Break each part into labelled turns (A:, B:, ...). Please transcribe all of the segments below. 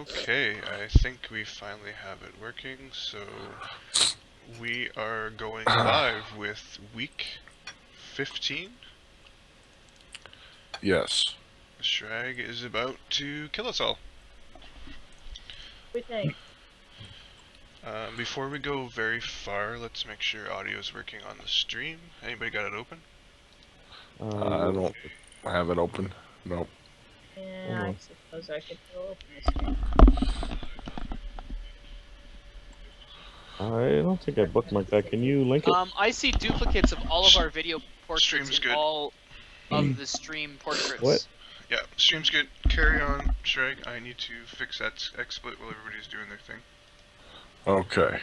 A: Okay, I think we finally have it working, so we are going live with week 15.
B: Yes.
A: Sragg is about to kill us all.
C: We think.
A: Before we go very far, let's make sure audio is working on the stream. Anybody got it open?
B: I don't have it open. Nope.
C: Yeah, I suppose I could go open the stream.
D: I don't think I bookmarked that. Can you link it?
E: I see duplicates of all of our video portraits
A: Stream's
E: in
A: good.
E: all of the stream portraits.
D: What?
A: Yeah, stream's good. Carry on, Sragg. I need to fix that XSplit while everybody's doing their thing.
B: Okay.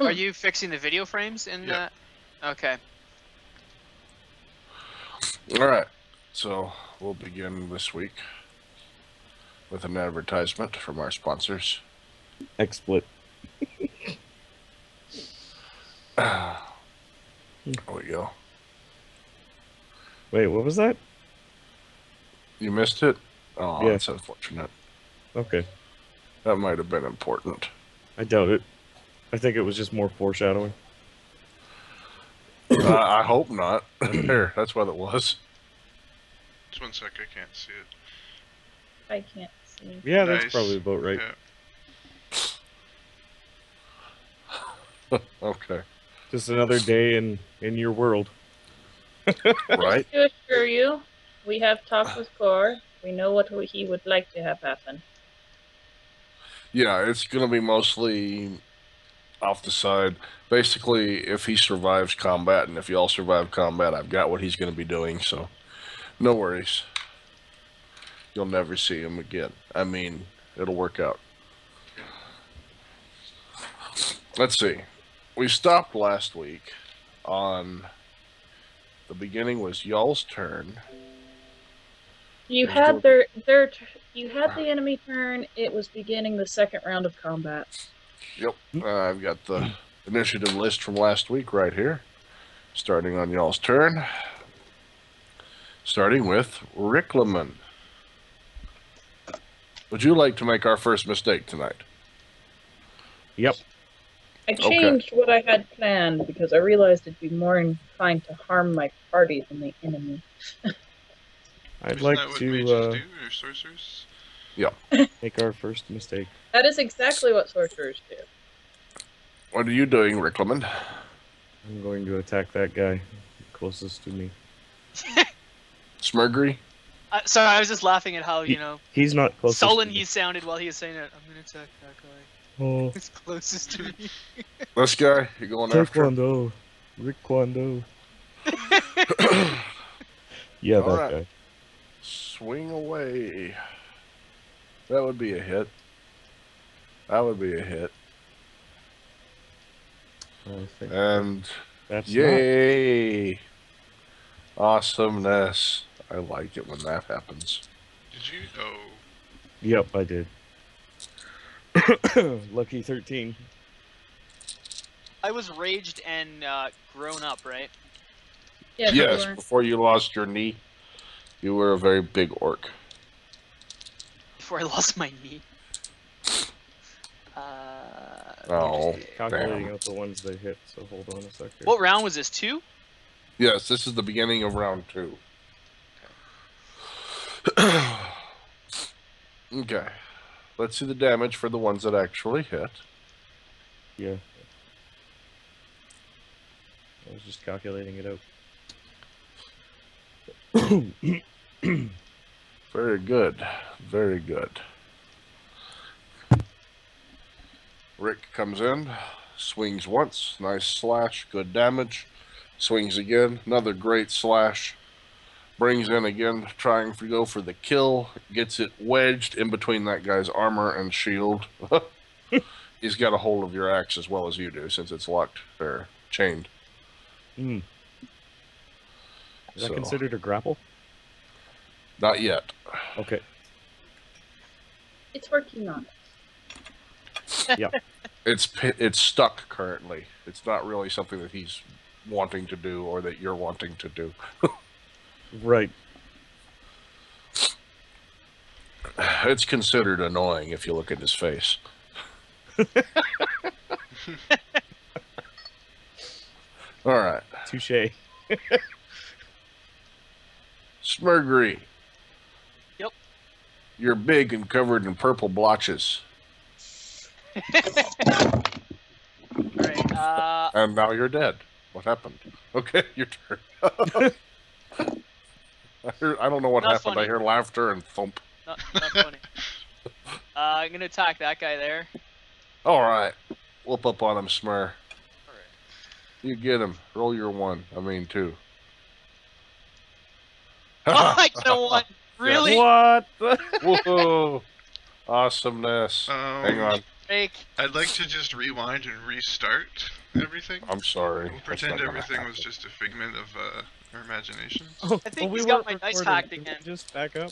E: Are you fixing the video frames in
A: Yeah.
E: that? Okay.
B: Alright. So, we'll begin this week with an advertisement from our sponsors.
D: XSplit.
B: There we go.
D: Wait, what was that?
B: You missed it? Oh,
D: Yeah.
B: that's unfortunate.
D: Okay.
B: That might have been important.
D: I doubt it. I think it was just more foreshadowing.
B: I hope not. There, that's what it was.
A: Just 1 sec, I can't see it.
C: I can't see.
D: Yeah,
A: Nice.
D: that's probably about right.
A: Yeah.
B: Okay.
D: Just another day in your world.
B: Right?
C: To assure you, we have talked with Core. We know what he would like to have happen.
B: Yeah, it's going to be mostly off the side. Basically, if he survives combat, and if you all survive combat, I've got what he's going to be doing, so no worries. You'll never see him again. I mean, it'll work out. Let's see. We stopped last week on the beginning was y'all's turn.
C: You
B: There's
C: had
B: no-
C: you had the enemy turn. It was beginning the second round of combat.
B: Yep. I've got the initiative list from last week right here. Starting on y'all's turn. Starting with Riclamin. Would you like to make our first mistake tonight?
D: Yep.
C: I changed what I had planned because I realized it'd be more inclined to harm my party than the enemy.
D: I'd
A: Isn't
D: like
A: that what
D: to
A: mages do, or sorcerers?
D: make our first mistake.
C: That is exactly what sorcerers do.
B: What are you doing, Riclamin?
D: I'm going to attack that guy closest to me.
B: Smurrrrh?
E: Sorry, I was just laughing at how, you know,
D: He's not closest
E: sullen
D: to
E: he
D: me.
E: sounded while he was saying it. I'm gonna attack that guy.
D: Oh,
E: It's closest to me.
B: This guy? You going after him?
D: Taekwondo. Rick Kwando. Yeah,
B: All
D: that
B: right.
D: guy.
B: Swing away. That would be a hit. That would be a hit.
D: I think
B: And
D: that's not.
B: yay! Awesomeness. I like it when that happens.
A: Did you? Oh.
D: Yep, I did. Lucky 13.
E: I was raged and grown up, right?
C: Yes,
B: Yes,
C: you were.
B: before you lost your knee, you were a very big orc.
E: Before I lost my knee.
B: Oh,
D: Calculating
B: damn.
D: out the ones they hit, so hold on a second.
E: What round was this? 2?
B: Yes, this is the beginning of round 2. Okay. Let's see the damage for the ones that actually hit.
D: Yeah. I was just calculating it out.
B: Very good. Very good. Rick comes in, swings once, nice slash, good damage. Swings again, another great slash. Brings in again, trying to go for the kill. Gets it wedged in between that guy's armor and shield. He's got a hold of your axe as well as you do, since it's locked or chained.
D: Is that
B: So,
D: considered a grapple?
B: not yet.
D: Okay.
C: It's working on it.
D: Yeah.
B: It's stuck currently. It's not really something that he's wanting to do or that you're wanting to do.
D: Right.
B: It's considered annoying if you look at his face. All right.
D: Touche.
B: Smurrrrh.
E: Yep.
B: You're big and covered in purple blotches.
E: Alright,
B: And now you're dead. What happened? Okay, your turn. I don't know what
E: Not
B: happened.
E: funny.
B: I hear laughter and thump.
E: not funny. I'm gonna attack that guy there.
B: All right. Whoop up on him, Smurrrrh.
E: Alright.
B: You get him. Roll your 1. I mean 2.
E: Oh, I get a 1! Really?
D: What?
B: Whoa. Awesomeness. Hang on.
E: Break.
A: I'd like to just rewind and restart everything.
B: I'm sorry.
A: We'll
B: That's
A: pretend
B: not gonna
A: everything was
B: happen.
A: just a figment of our imagination.
D: Oh,
E: I think
D: we
E: he's got
D: weren't
E: my dice
D: recording.
E: hacked
D: Can we
E: again.
D: just back up?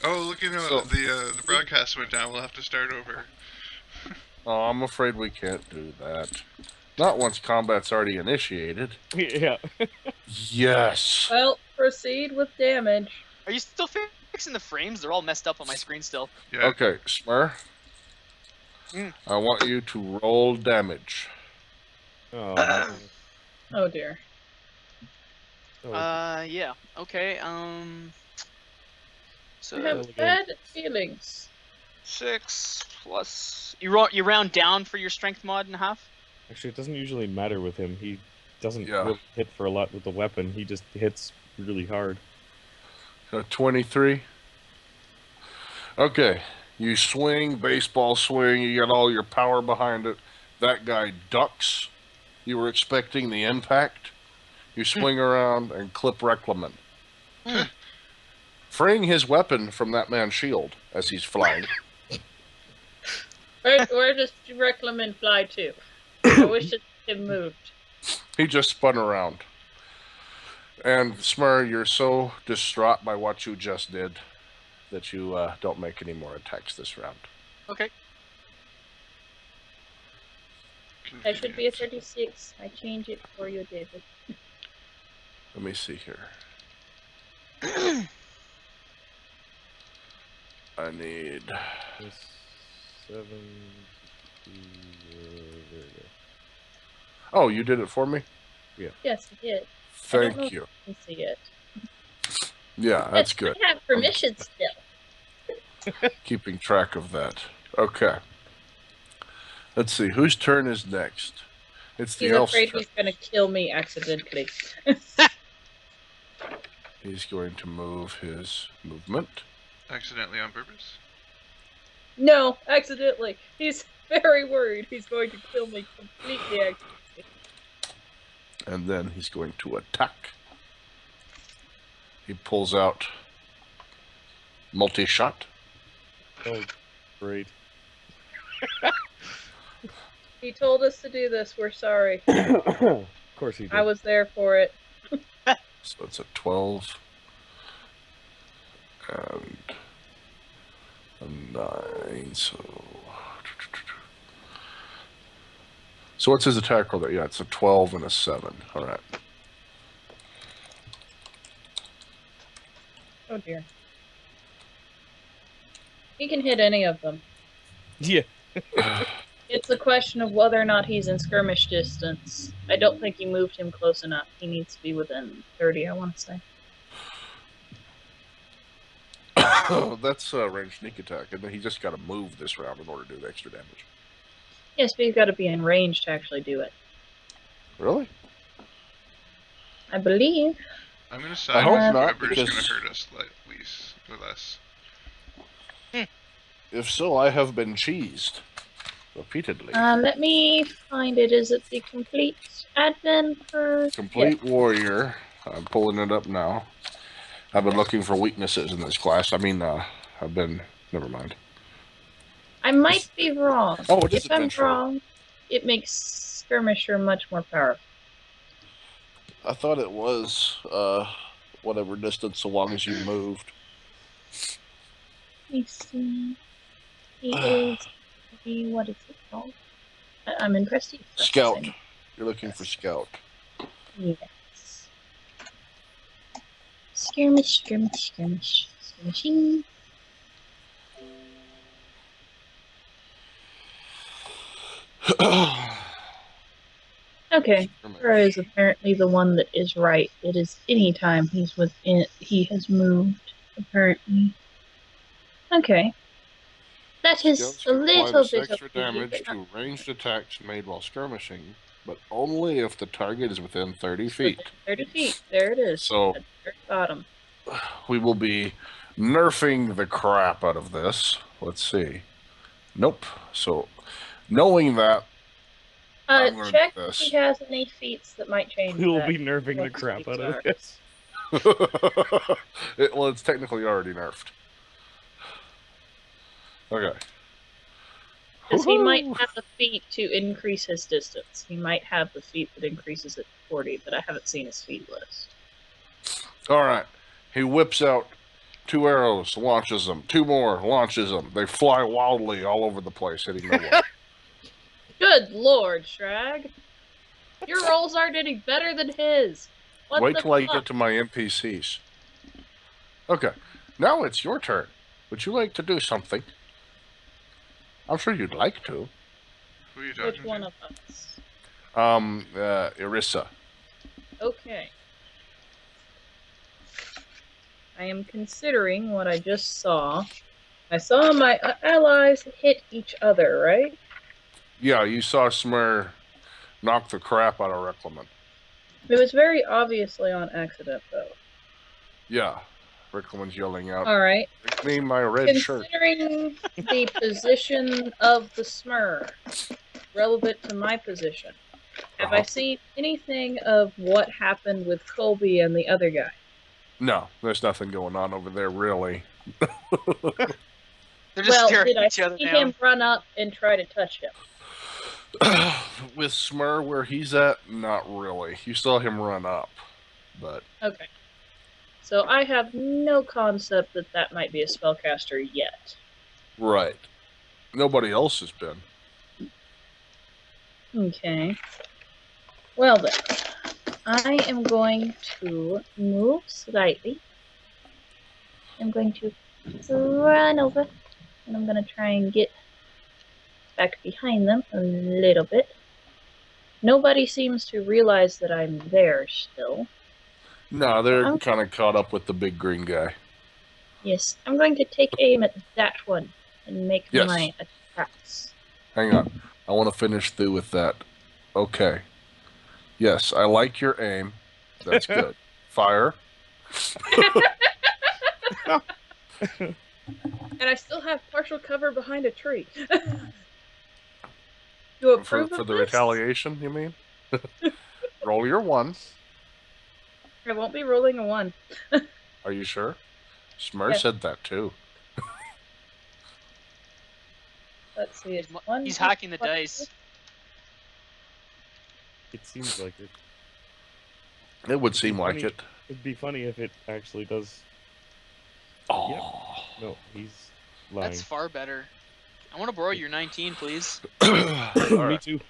A: Oh, look, you know,
B: So-
A: the broadcast went down. We'll have to start over.
B: Oh, I'm afraid we can't do that. Not once combat's already initiated.
D: Yeah.
B: Yes.
C: Well, proceed with damage.
E: Are you still fixing the frames? They're all messed up on my screen still.
A: Yeah.
B: Okay, Smurrrrh. I want you to roll damage.
D: Oh, no.
C: Oh dear.
D: Oh,
E: Yeah. Okay, so
C: I have
D: again.
C: bad feelings.
E: 6 plus... You round down for your strength mod in half?
D: actually, it doesn't usually matter with him. He doesn't
B: Yeah.
D: really hit for a lot with the weapon. He just hits really hard.
B: 23. Okay. You swing, baseball swing, you get all your power behind it. That guy ducks. You were expecting the impact. You swing around and clip Riclamin. Freeing his weapon from that man's shield as he's flying.
C: Where does Riclamin fly to? I wish it had moved.
B: He just spun around. And Smurrrrh, you're so distraught by what you just did that you don't make any more attacks this round.
E: Okay.
C: That should be a 36. I change it for you, David.
B: Let me see here. I need...
D: Plus 7. There we go.
B: Oh, you did it for me?
C: Yes, I did. I don't know
B: Thank
C: if
B: you.
C: you can see it.
B: Yeah, that's good.
C: I have permission still.
B: Keeping track of that. Okay. Let's see, whose turn is next? It's the
C: He's
B: elf's
C: afraid
B: turn.
C: he's gonna kill me accidentally.
B: He's going to move his movement.
A: Accidentally on purpose.
C: No, accidentally. He's very worried he's going to kill me completely accidentally.
B: And then he's going to attack. He pulls out multi-shot.
D: Oh, great.
C: He told us to do this. We're sorry.
D: Of course he did.
C: I was there for it.
B: So it's a 12. And a 9, So what's his attack roll there? Yeah, it's a 12 and a 7. Alright.
C: Oh dear. He can hit any of them.
D: Yeah.
C: It's a question of whether or not he's in skirmish distance. I don't think you moved him close enough. He needs to be within 30, I want to say.
B: That's a ranged sneak attack, and then he just got to move this round in order to do the extra damage.
C: Yes, but you've got to be in range to actually do it.
B: Really?
C: I believe.
A: I'm gonna
B: I
A: side
B: hope
A: with
B: not,
A: whoever's gonna
B: because-
A: hurt us less.
B: If so, I have been cheesed. Repeatedly.
C: Let me find it. Is it the complete admin for...
B: Complete warrior. I'm pulling it up now. I've been looking for weaknesses in this class. I mean, I've been... Never mind.
C: I might be wrong.
B: Oh, it is
C: If I'm
B: adventure.
C: wrong, it makes skirmisher much more powerful.
B: I thought it was, whatever distance so long as you moved.
C: Let me see. He is... What is it called? I'm in Prestige. that's the
B: Scout.
C: same.
B: You're looking for scout.
C: Yes. Skirmish, skirmish, skirmish. Skirmishing. Okay.
B: Skirmish.
C: Sragg is apparently the one that is right. It is any time he's within. He has moved. Apparently. Okay. That is
B: Scouts
C: a
B: can apply
C: little
B: this
C: bit of
B: extra damage
C: but not
B: to ranged attacks made while skirmishing, but only if the target is within 30
C: within
B: feet.
C: 30 feet. There it is.
B: So
C: At the very bottom.
B: we will be nerfing the crap out of this. Let's see. Nope. So knowing that, I'm going to
C: Check
B: do
C: if he
B: this.
C: has any feats that might change
D: We will
C: that.
D: be nerfing the
C: What
D: crap
C: feats
D: out
C: are.
D: of this.
B: Well, it's technically already nerfed. Okay.
C: Because he might
B: Woohoo!
C: have a feat to increase his distance. He might have the feat that increases it to 40, but I haven't seen his feat list.
B: All right. He whips out 2 arrows, launches them. 2 more, launches them. They fly wildly all over the place, hitting no one.
C: Good lord, Sragg. Your rolls aren't any better than his. What
B: Wait
C: the
B: till I
C: fuck?
B: get to my NPCs. Okay. Now it's your turn. Would you like to do something? I'm sure you'd like to.
A: Who are you
C: Which
A: talking
C: one
A: to?
C: of us?
B: Irissa.
C: Okay. I am considering what I just saw. I saw my allies hit each other, right?
B: Yeah, you saw Smurrrrh knock the crap out of Riclamin.
C: It was very obviously on accident, though.
B: Yeah. Riclamin's yelling out,
C: Alright.
B: "Bring me my red shirt."
C: Considering the position of the Smurrrrh relevant to my position, have I seen anything of what happened with Colby and the other guy?
B: No, there's nothing going on over there, really.
E: They're just
C: Well,
E: staring
C: did I
E: each other
C: see
E: down.
C: him run up and try to touch him?
B: With Smurrrrh where he's at, not really. You saw him run up, but
C: Okay. So I have no concept that that might be a spellcaster yet.
B: right. Nobody else has been.
C: Okay. Well then, I am going to move slightly. I'm going to run over, and I'm going to try and get back behind them a little bit. Nobody seems to realize that I'm there still.
B: No, they're
C: I'm-
B: kind of caught up with the big green guy.
C: Yes, I'm going to take aim at that one and make
B: Yes.
C: my attacks.
B: Hang on. I want to finish through with that. Okay. Yes, I like your aim. That's good. Fire.
C: And I still have partial cover behind a tree. You approve
B: For
C: of
B: the
C: this?
B: retaliation, you mean? Roll your 1.
C: I won't be rolling a 1.
B: Are you sure? Smurrrrh
C: Yes.
B: said that too.
C: Let's see, it's 1.
E: He's hacking the dice.
D: It seems like it.
B: It would seem like
D: funny.
B: it.
D: It'd be funny if it actually does.
B: Oh.
D: No, he's lying.
E: That's far better. I want to borrow your 19, please.
B: All
D: Me
B: right.
D: too.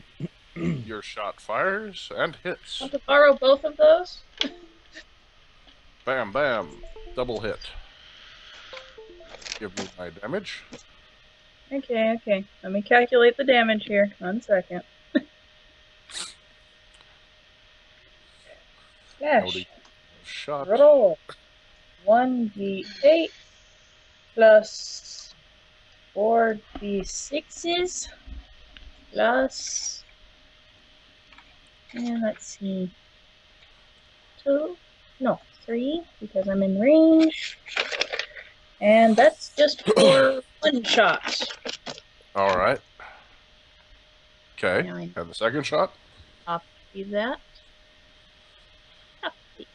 B: Your shot fires and hits.
C: Want to borrow both of those?
B: Bam, bam. Double hit. Give me my damage.
C: Okay. Let me calculate the damage here. 1 second. Slash.
B: Noting shot.
C: Roll. 1d8 plus 4d6s plus, and let's see, 3 because I'm in range, and that's just for 1 shot.
B: All right. Okay.
C: Now I
B: And the second shot.
C: copy that. Copy.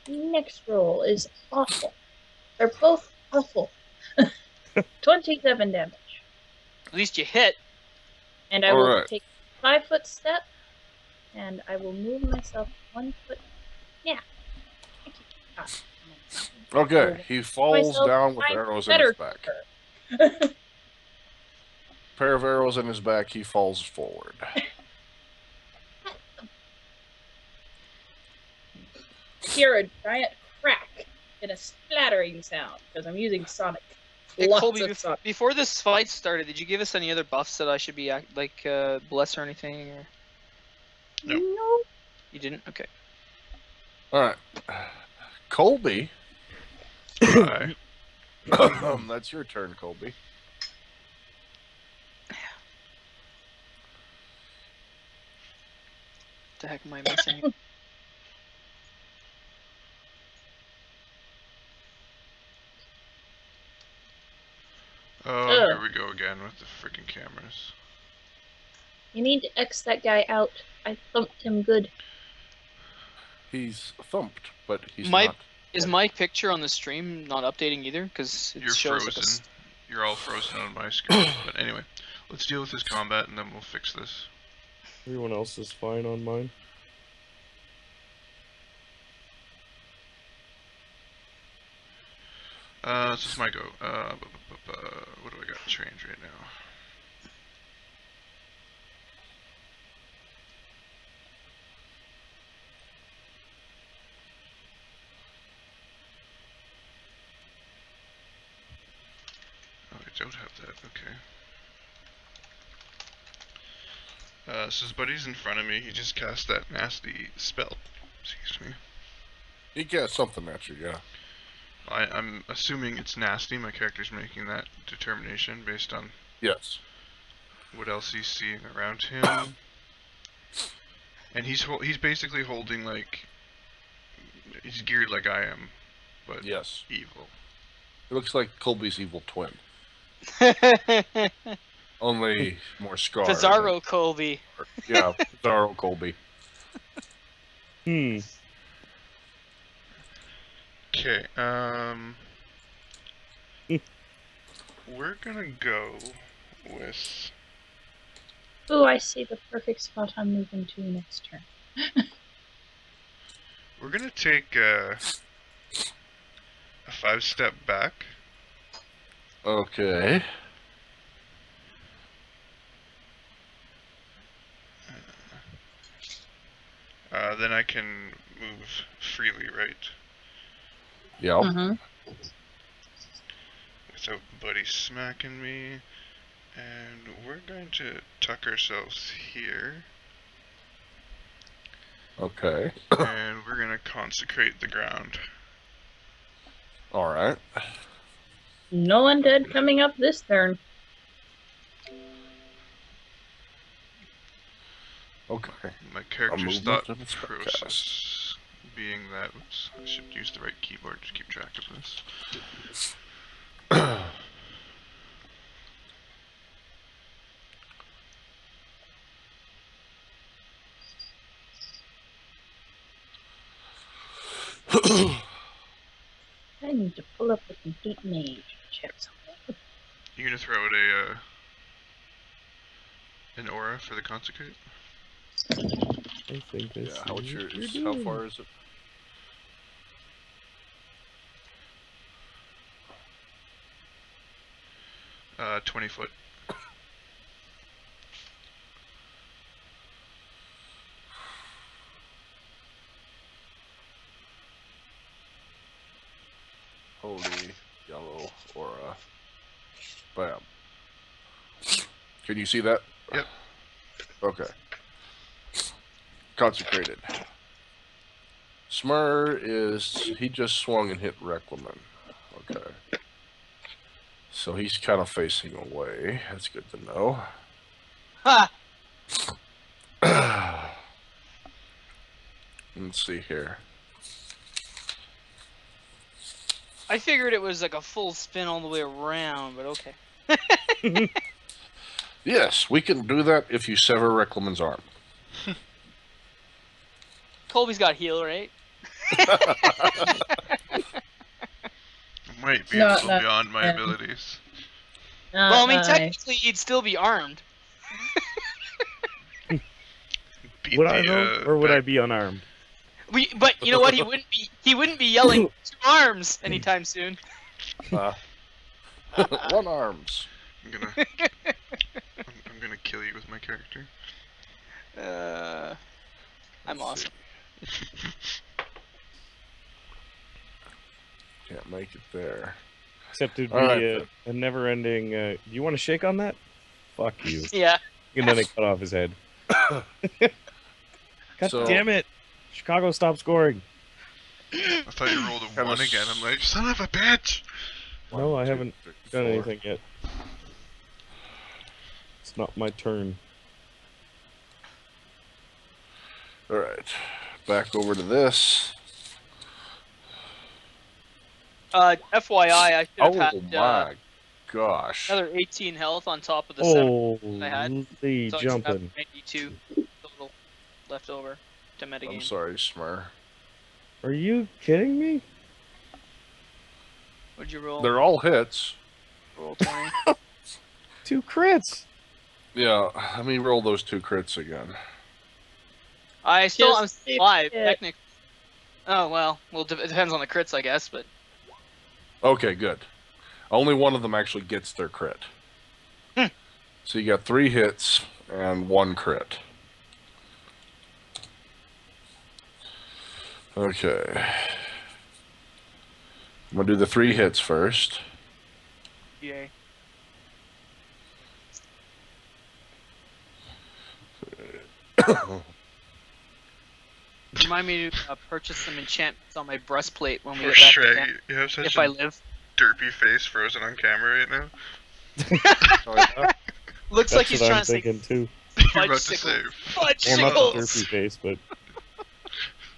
C: Next roll is awful. They're both awful. 27 damage.
E: At least you hit.
C: And I
B: All
C: will
B: right.
C: take a 5-foot step, and I will move myself 1 foot. Yeah.
B: Okay. He falls
C: Myself
B: down with
C: find
B: arrows in
C: better
B: his back.
C: cover.
B: Pair of arrows in his back. He falls forward.
C: Hear a giant crack and a splattering sound because I'm using Sonic.
E: Hey,
C: Lots
E: Colby,
C: of stuff.
E: before this fight started, did you give us any other buffs that I should be bless or anything? Or...
A: No.
C: No.
E: You didn't? Okay.
B: All right. Colby.
A: Bye.
B: That's your turn, Colby.
E: What the heck am I missing?
A: Oh,
C: Ugh.
A: here we go again with the freaking cameras.
C: You need to X that guy out. I thumped him good.
B: He's thumped, but he's
E: My-
B: not.
E: Is my picture on the stream not updating either? Because it
A: You're
E: shows
A: frozen. You're all frozen on my screen. But anyway, let's deal with this combat and then we'll fix this.
D: Everyone else is fine on mine.
A: This is my go. What do I got trained right now? Oh, I don't have that. Okay. So his buddy's in front of me. He just cast that nasty spell. Excuse me.
B: He cast something at you, yeah.
A: I'm assuming it's nasty. My character's making that determination based on
B: Yes.
A: what else he's seeing around him. And he's basically holding like he's geared like I am, but
B: Yes.
A: evil.
B: It looks like Colby's evil twin. Only more scarred.
E: Bizarro Colby.
B: Yeah, Bizarro Colby.
D: Hmm.
A: Okay, we're gonna go with...
C: Ooh, I see the perfect spot I'm moving to next turn.
A: We're gonna take a 5-step back.
B: Okay.
A: Then I can move freely, right?
B: Yep.
C: Mm-hmm.
A: Without Buddy smacking me. And we're going to tuck ourselves here.
B: Okay.
A: And we're gonna consecrate the ground.
B: Alright.
C: No undead coming up this turn.
B: Okay.
A: My character's
B: movement
A: thought
B: and a spell
A: process being that... Oops, I should use the right keyboard to keep track of this.
C: I need to pull up the complete mage. Check something.
A: You gonna throw out an aura for the consecrate?
D: I think I
B: Yeah,
D: see
B: how,
D: what you're
B: how
D: doing.
B: far is it?
A: Uh, 20 foot.
B: Holy yellow aura. Bam. Can you see that?
A: Yep.
B: Okay. Consecrated. Smurrrrh is... He just swung and hit Riclamin. Okay. So he's kind of facing away. That's good to know.
E: Ha!
B: Let's see here.
E: I figured it was like a full spin all the way around, but okay.
B: Yes, we can do that if you sever Riclamin's arm.
E: Colby's got heal, right?
A: Might be
C: No,
A: a little
C: no,
A: beyond my
C: yeah.
A: abilities.
E: Well, I mean, technically, he'd still be armed.
A: Beat
D: Would
A: the,
D: I though, or would I
A: back-
D: be unarmed?
E: But you know what? He wouldn't be yelling 2 arms anytime soon.
B: One arms.
A: I'm gonna... I'm gonna kill you with my character.
E: I'm awesome.
B: Can't make it there.
D: Except it'd
B: All right,
D: be a never-ending. Do you want to shake on that? Fuck you.
E: Yeah.
D: And then it cut off his head. God
B: So-
D: damn it! Chicago stopped scoring.
A: I thought you rolled a
B: Kinda
A: 1 again. I'm like, son of a bitch!
D: No, I
B: 1, 2,
D: haven't
B: 3,
D: done
B: 4.
D: anything yet. It's not my turn.
B: All right, back over to this.
E: FYI, I should have
B: Oh
E: had
B: my gosh!
E: another 18 health on top of the 7 I had.
D: Holy
E: So I should have
D: jumping.
E: 92 total left over to
B: I'm
E: metagame.
B: sorry, Smurrrrh.
D: Are you kidding me?
E: What'd you roll?
B: They're all hits.
E: Roll 20.
D: 2 crits.
B: Yeah, let me roll those 2 crits again.
E: I'm
C: Just
E: still alive,
C: hit.
E: technically. Oh, well, it depends on the crits, I guess, but...
B: Okay, good. Only one of them actually gets their crit.
E: Hmm.
B: So you got 3 hits and 1 crit. Okay. I'm gonna do the 3 hits first.
E: Yay. Remind me to purchase some enchantments on my breastplate when we
A: Poor
E: get back to
A: Shragg,
E: camp,
A: you have such
E: if
A: a
E: I live.
A: derpy face frozen on camera right now.
B: Oh, yeah?
E: Looks
D: That's
E: like he's
D: what
E: trying
D: I'm
E: to say
D: thinking too.
A: You're about to say,
D: Well, not the
E: fudgesicles.
D: derpy face, but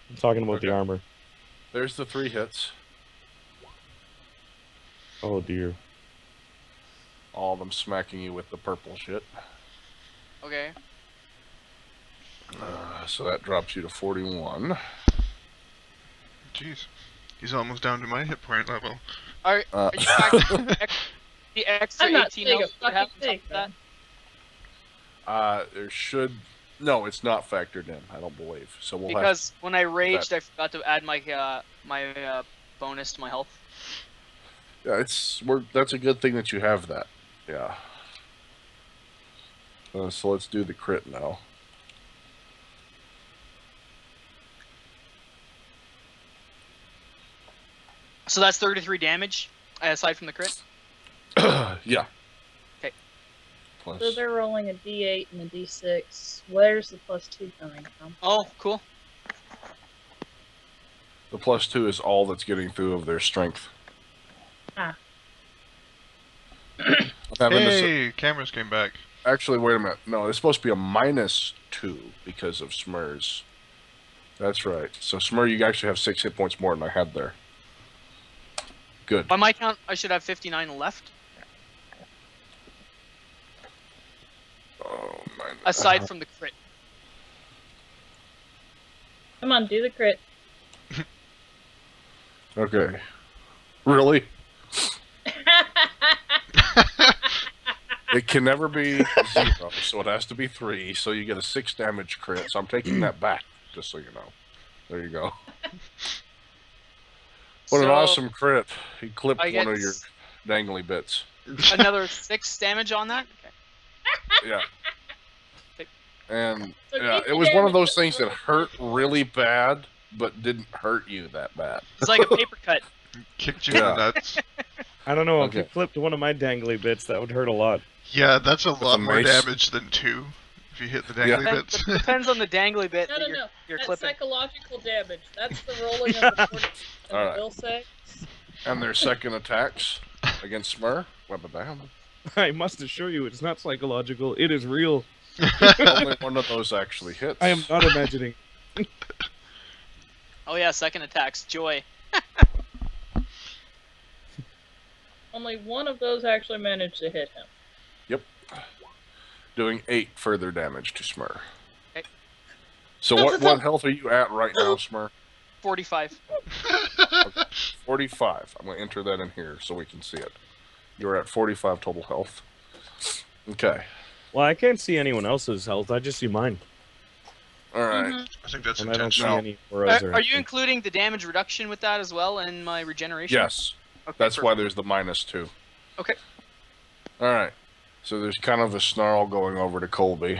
D: I'm talking about the
B: Okay.
D: armor.
B: There's the 3 hits.
D: Oh dear.
B: All of them smacking you with the purple shit.
E: Okay.
B: So that drops you to 41.
A: jeez. He's almost down to my hit point level.
E: Are
B: Uh,
E: you factoring the extra
C: I'm not
E: 18
C: saying a
E: health you have
C: fucking
E: on top
C: thing,
E: of that?
B: there should... No, it's not factored in, I don't believe. So we'll have...
E: Because when I raged, I forgot to add my bonus to my health.
B: Yeah, that's a good thing that you have that. Yeah. So let's do the crit now.
E: So that's 33 damage, aside from the crit?
B: Yeah.
E: Okay.
B: Plus,
C: So they're rolling a D8 and a D6. Where's the +2 coming from?
E: Oh, cool.
B: the +2 is all that's getting through of their strength.
C: Ah.
B: Having to s-
A: Hey, cameras came back.
B: Actually, wait a minute. No, it's supposed to be a -2 because of Smurrrrh's. That's right. So Smurrrrh, you actually have 6 hit points more than I had there. Good.
E: By my count, I should have 59 left,
B: Oh, man.
E: aside from the crit.
C: Come on, do the crit.
B: Okay. Really? It can never be 0, so it has to be 3. So you get a 6 damage crit. So I'm taking that back, just so you know. There you go. What an
E: So,
B: awesome crit! He clipped
E: I
B: one of
E: get
B: your dangly bits.
E: another 6 damage on that? Okay.
B: Yeah. And
C: So
B: yeah,
C: keep
B: it
C: the
B: was one of
C: damage
B: those things that
C: really
B: hurt really bad, but didn't hurt you that bad.
E: It's like a paper cut.
A: Kicked you in
B: Yeah.
A: the nuts.
D: I don't know. If you
B: Okay.
D: clipped one of my dangly bits, that would hurt a lot.
A: Yeah, that's a lot
B: a
A: more
B: mace.
A: damage than 2. If you hit the
B: Yeah.
A: dangly bits.
E: Depends on the dangly bit
C: No,
E: that
C: no, no.
E: you're
C: That's
E: clipping.
C: psychological damage. That's the rolling of the 40 and
B: Alright.
C: the will save.
B: And their second attacks against Smurrrrh, bam.
D: I must assure you, it's not psychological. It is real.
B: Only one of those actually hits.
D: I am not imagining.
E: Oh yeah, second attacks. Joy.
C: Only one of those actually managed to hit him.
B: Doing 8 further damage to Smurrrh.
E: Okay.
B: So what health are you at right now, Smurrrh?
E: 45.
B: 45. I'm going to enter that in here so we can see it. You're at 45 total health. Okay.
D: Well, I can't see anyone else's health. I just see mine,
B: All right.
C: Mhm.
A: I think that's
D: and I don't see
A: intentional.
D: any auras or
E: Are you
D: anything.
E: including the damage reduction with that as well in my regeneration?
B: Yes.
E: Okay,
B: That's why
E: perfect.
B: there's the -2.
E: Okay.
B: All right. So there's kind of a snarl going over to Colby.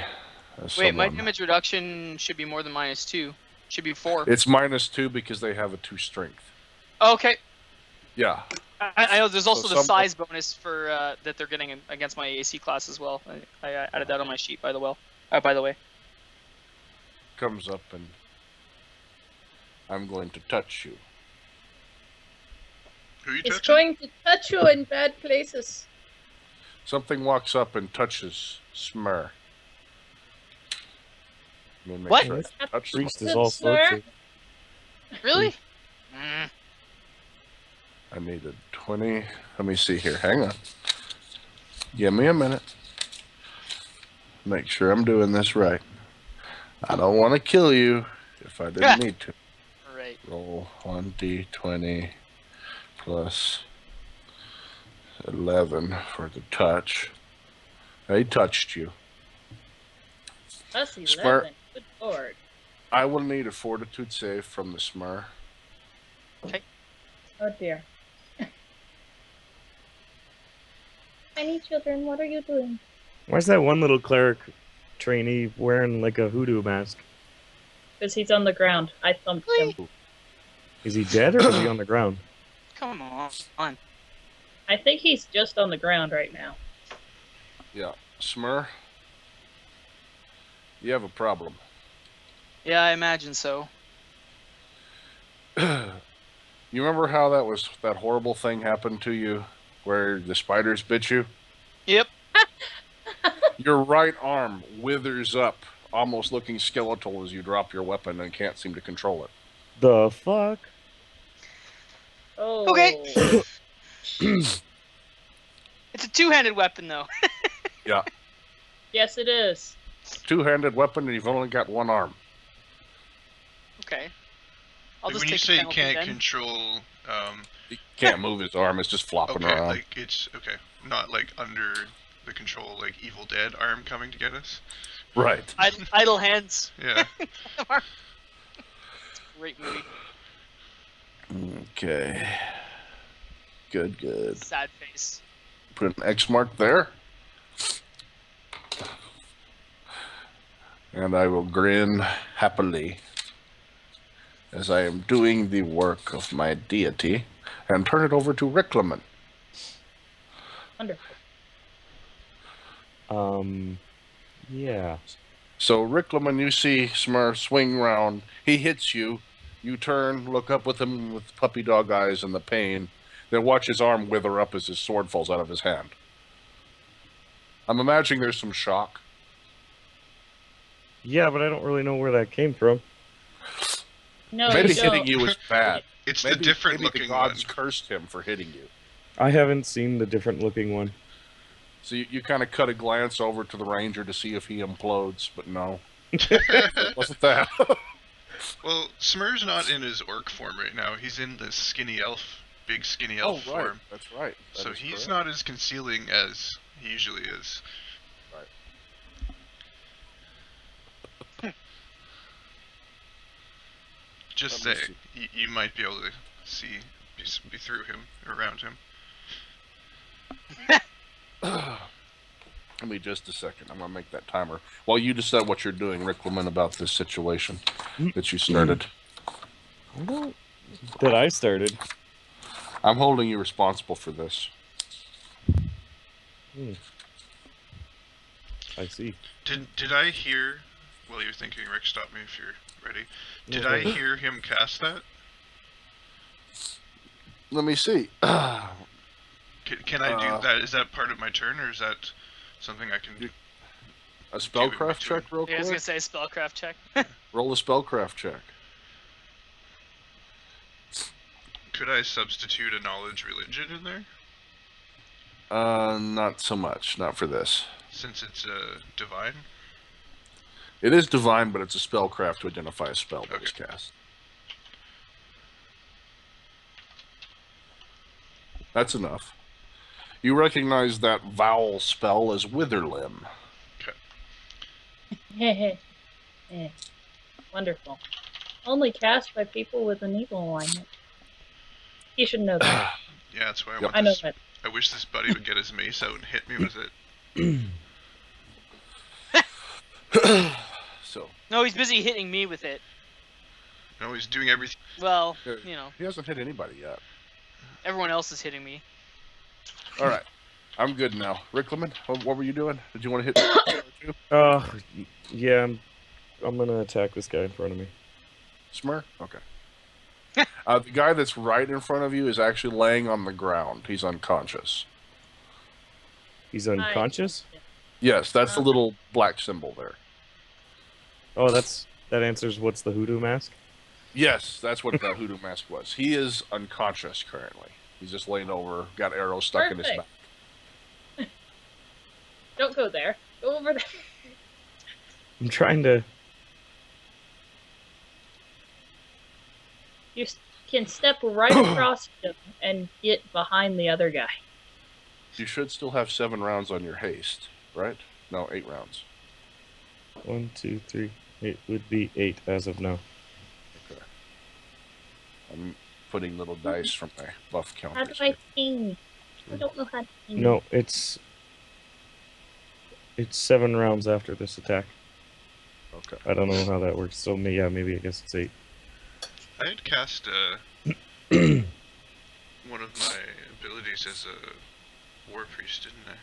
E: Wait, my damage reduction should be more than -2. Should be 4.
B: It's -2 because they have a 2 strength.
E: Okay.
B: Yeah.
E: I know there's also
B: So
E: the
B: some-
E: size bonus for that they're getting against my AC class as well. I added that on my sheet, by the way.
B: Comes up and I'm going to touch you.
A: Who are you
C: He's
A: touching?
C: going to touch you in bad places.
B: Something walks up and touches Smurrrrh. Let me make
E: What?
B: sure I touch Smurrrrh.
D: Priest is all sorts of.
E: Really? Mm.
B: I needed 20. Let me see here. Hang on. Give me a minute. Make sure I'm doing this right. I don't want to kill you if I didn't need to.
E: Right.
B: Roll 1d20 plus 11 for the touch. I touched you.
C: Plus 11.
B: Smurrrrh.
C: Good lord.
B: I will need a fortitude save from the Smurrrrh.
C: Oh dear. Tiny children, what are you doing?
D: Why's that one little cleric trainee wearing like a hoodoo mask?
C: Because he's on the ground. I thumped him.
D: Is he dead or is he on the ground?
E: Come on.
C: I think he's just on the ground right now.
B: Yeah. Smurrrrh, you have a problem.
E: Yeah, I imagine so.
B: You remember how that horrible thing happened to you where the spiders bit you?
E: Yep.
B: Your right arm withers up, almost looking skeletal as you drop your weapon and can't seem to control it.
D: The fuck?
C: Oh.
E: Okay. It's a two-handed weapon, though.
B: Yeah.
C: Yes, it is.
B: Two-handed weapon and you've only got one arm.
E: Okay. I'll
A: Like,
E: just
A: when you
E: take
A: say
E: the
A: you
E: penalty
A: can't
E: then.
A: control,
B: He can't move his arm, it's just flopping
A: okay,
B: around.
A: like it's okay, not like under the control like Evil Dead arm coming to get us.
B: Right.
E: Idle hands.
A: Yeah.
E: It's a great movie.
B: Okay. Good.
E: Sad face.
B: Put an X mark there. And I will grin happily as I am doing the work of my deity and turn it over to Riclamin.
C: Wonderful.
D: Yeah.
B: So, Riclamin, you see Smurrrrh swing round. He hits you. You turn, look up with him with puppy dog eyes and the pain. Then watch his arm wither up as his sword falls out of his hand. I'm imagining there's some shock.
D: Yeah, but I don't really know where that came from.
C: No,
B: Maybe
C: you don't.
B: hitting you was bad.
A: It's
B: Maybe,
A: the different
B: maybe the
A: looking
B: gods
A: one.
B: cursed him for hitting you.
D: I haven't seen the different looking one.
B: So you kind of cut a glance over to the ranger to see if he implodes, but no. Wasn't that?
A: Well, Smurrrrh's not in his orc form right now. He's in the skinny elf, big skinny elf form.
B: That's right. That
A: So
B: is
A: he's
B: correct.
A: not as concealing as he usually is.
B: Right.
A: Just
B: Let me
A: say, you might be able to see, be through him, around him.
B: Give me just a second. I'm going to make that timer. While you decide what you're doing, Riclamin, about this situation that you started.
D: That I started.
B: I'm holding you responsible for this.
D: I see.
A: Did I hear, while you're thinking, Rick, stop me if you're ready. Did I hear him cast that?
B: Let me see.
A: Can I do that? Is that part of my turn, or is that something I can...
B: A spellcraft
A: Give it
B: check real
E: Yeah, I was gonna
B: quick?
E: say spellcraft check.
B: Roll a spellcraft check.
A: Could I substitute a knowledge religion in there?
B: Not so much. Not for this.
A: Since it's divine?
B: It is divine, but it's a spellcraft to identify a spell that was
A: Okay.
B: cast. That's enough. You recognize that vowel spell as Witherlimb.
C: Wonderful. Only cast by people with an evil alignment. You should know that.
A: Yeah, that's why I
B: Yep.
A: want
C: I know
A: this.
C: that.
A: I wish this buddy would get his mace out and hit me with it.
B: So,
E: No, he's busy hitting me with it.
A: No, he's doing everything.
E: Well, you know.
B: he hasn't hit anybody yet.
E: Everyone else is hitting me.
B: All right. I'm good now. Riclamin, what were you doing? Did you want to hit too?
D: Yeah, I'm gonna attack this guy in front of me.
B: Smurrrrh? Okay. The guy that's right in front of you is actually laying on the ground. He's unconscious.
D: He's unconscious?
B: Yes, that's the little black symbol there.
D: Oh, that answers what's the hoodoo mask?
B: Yes, that's what that hoodoo mask was. He is unconscious currently. He's just laying over, got arrows stuck in his
C: Perfect.
B: back.
C: Don't go there. Go over there.
D: I'm trying to...
C: You can step right across him and get behind the other guy.
B: You should still have 7 rounds on your haste, right? No, 8 rounds.
D: 1, 2, 3. It would be 8 as of now.
B: Okay. I'm putting little dice from my buff
C: How
B: counters.
C: do I ping? I don't know how to ping.
D: No, it's 7 rounds after this attack.
B: Okay.
D: I don't know how that works. So yeah, maybe I guess it's 8.
A: I had cast one of my abilities as a war priest, didn't I?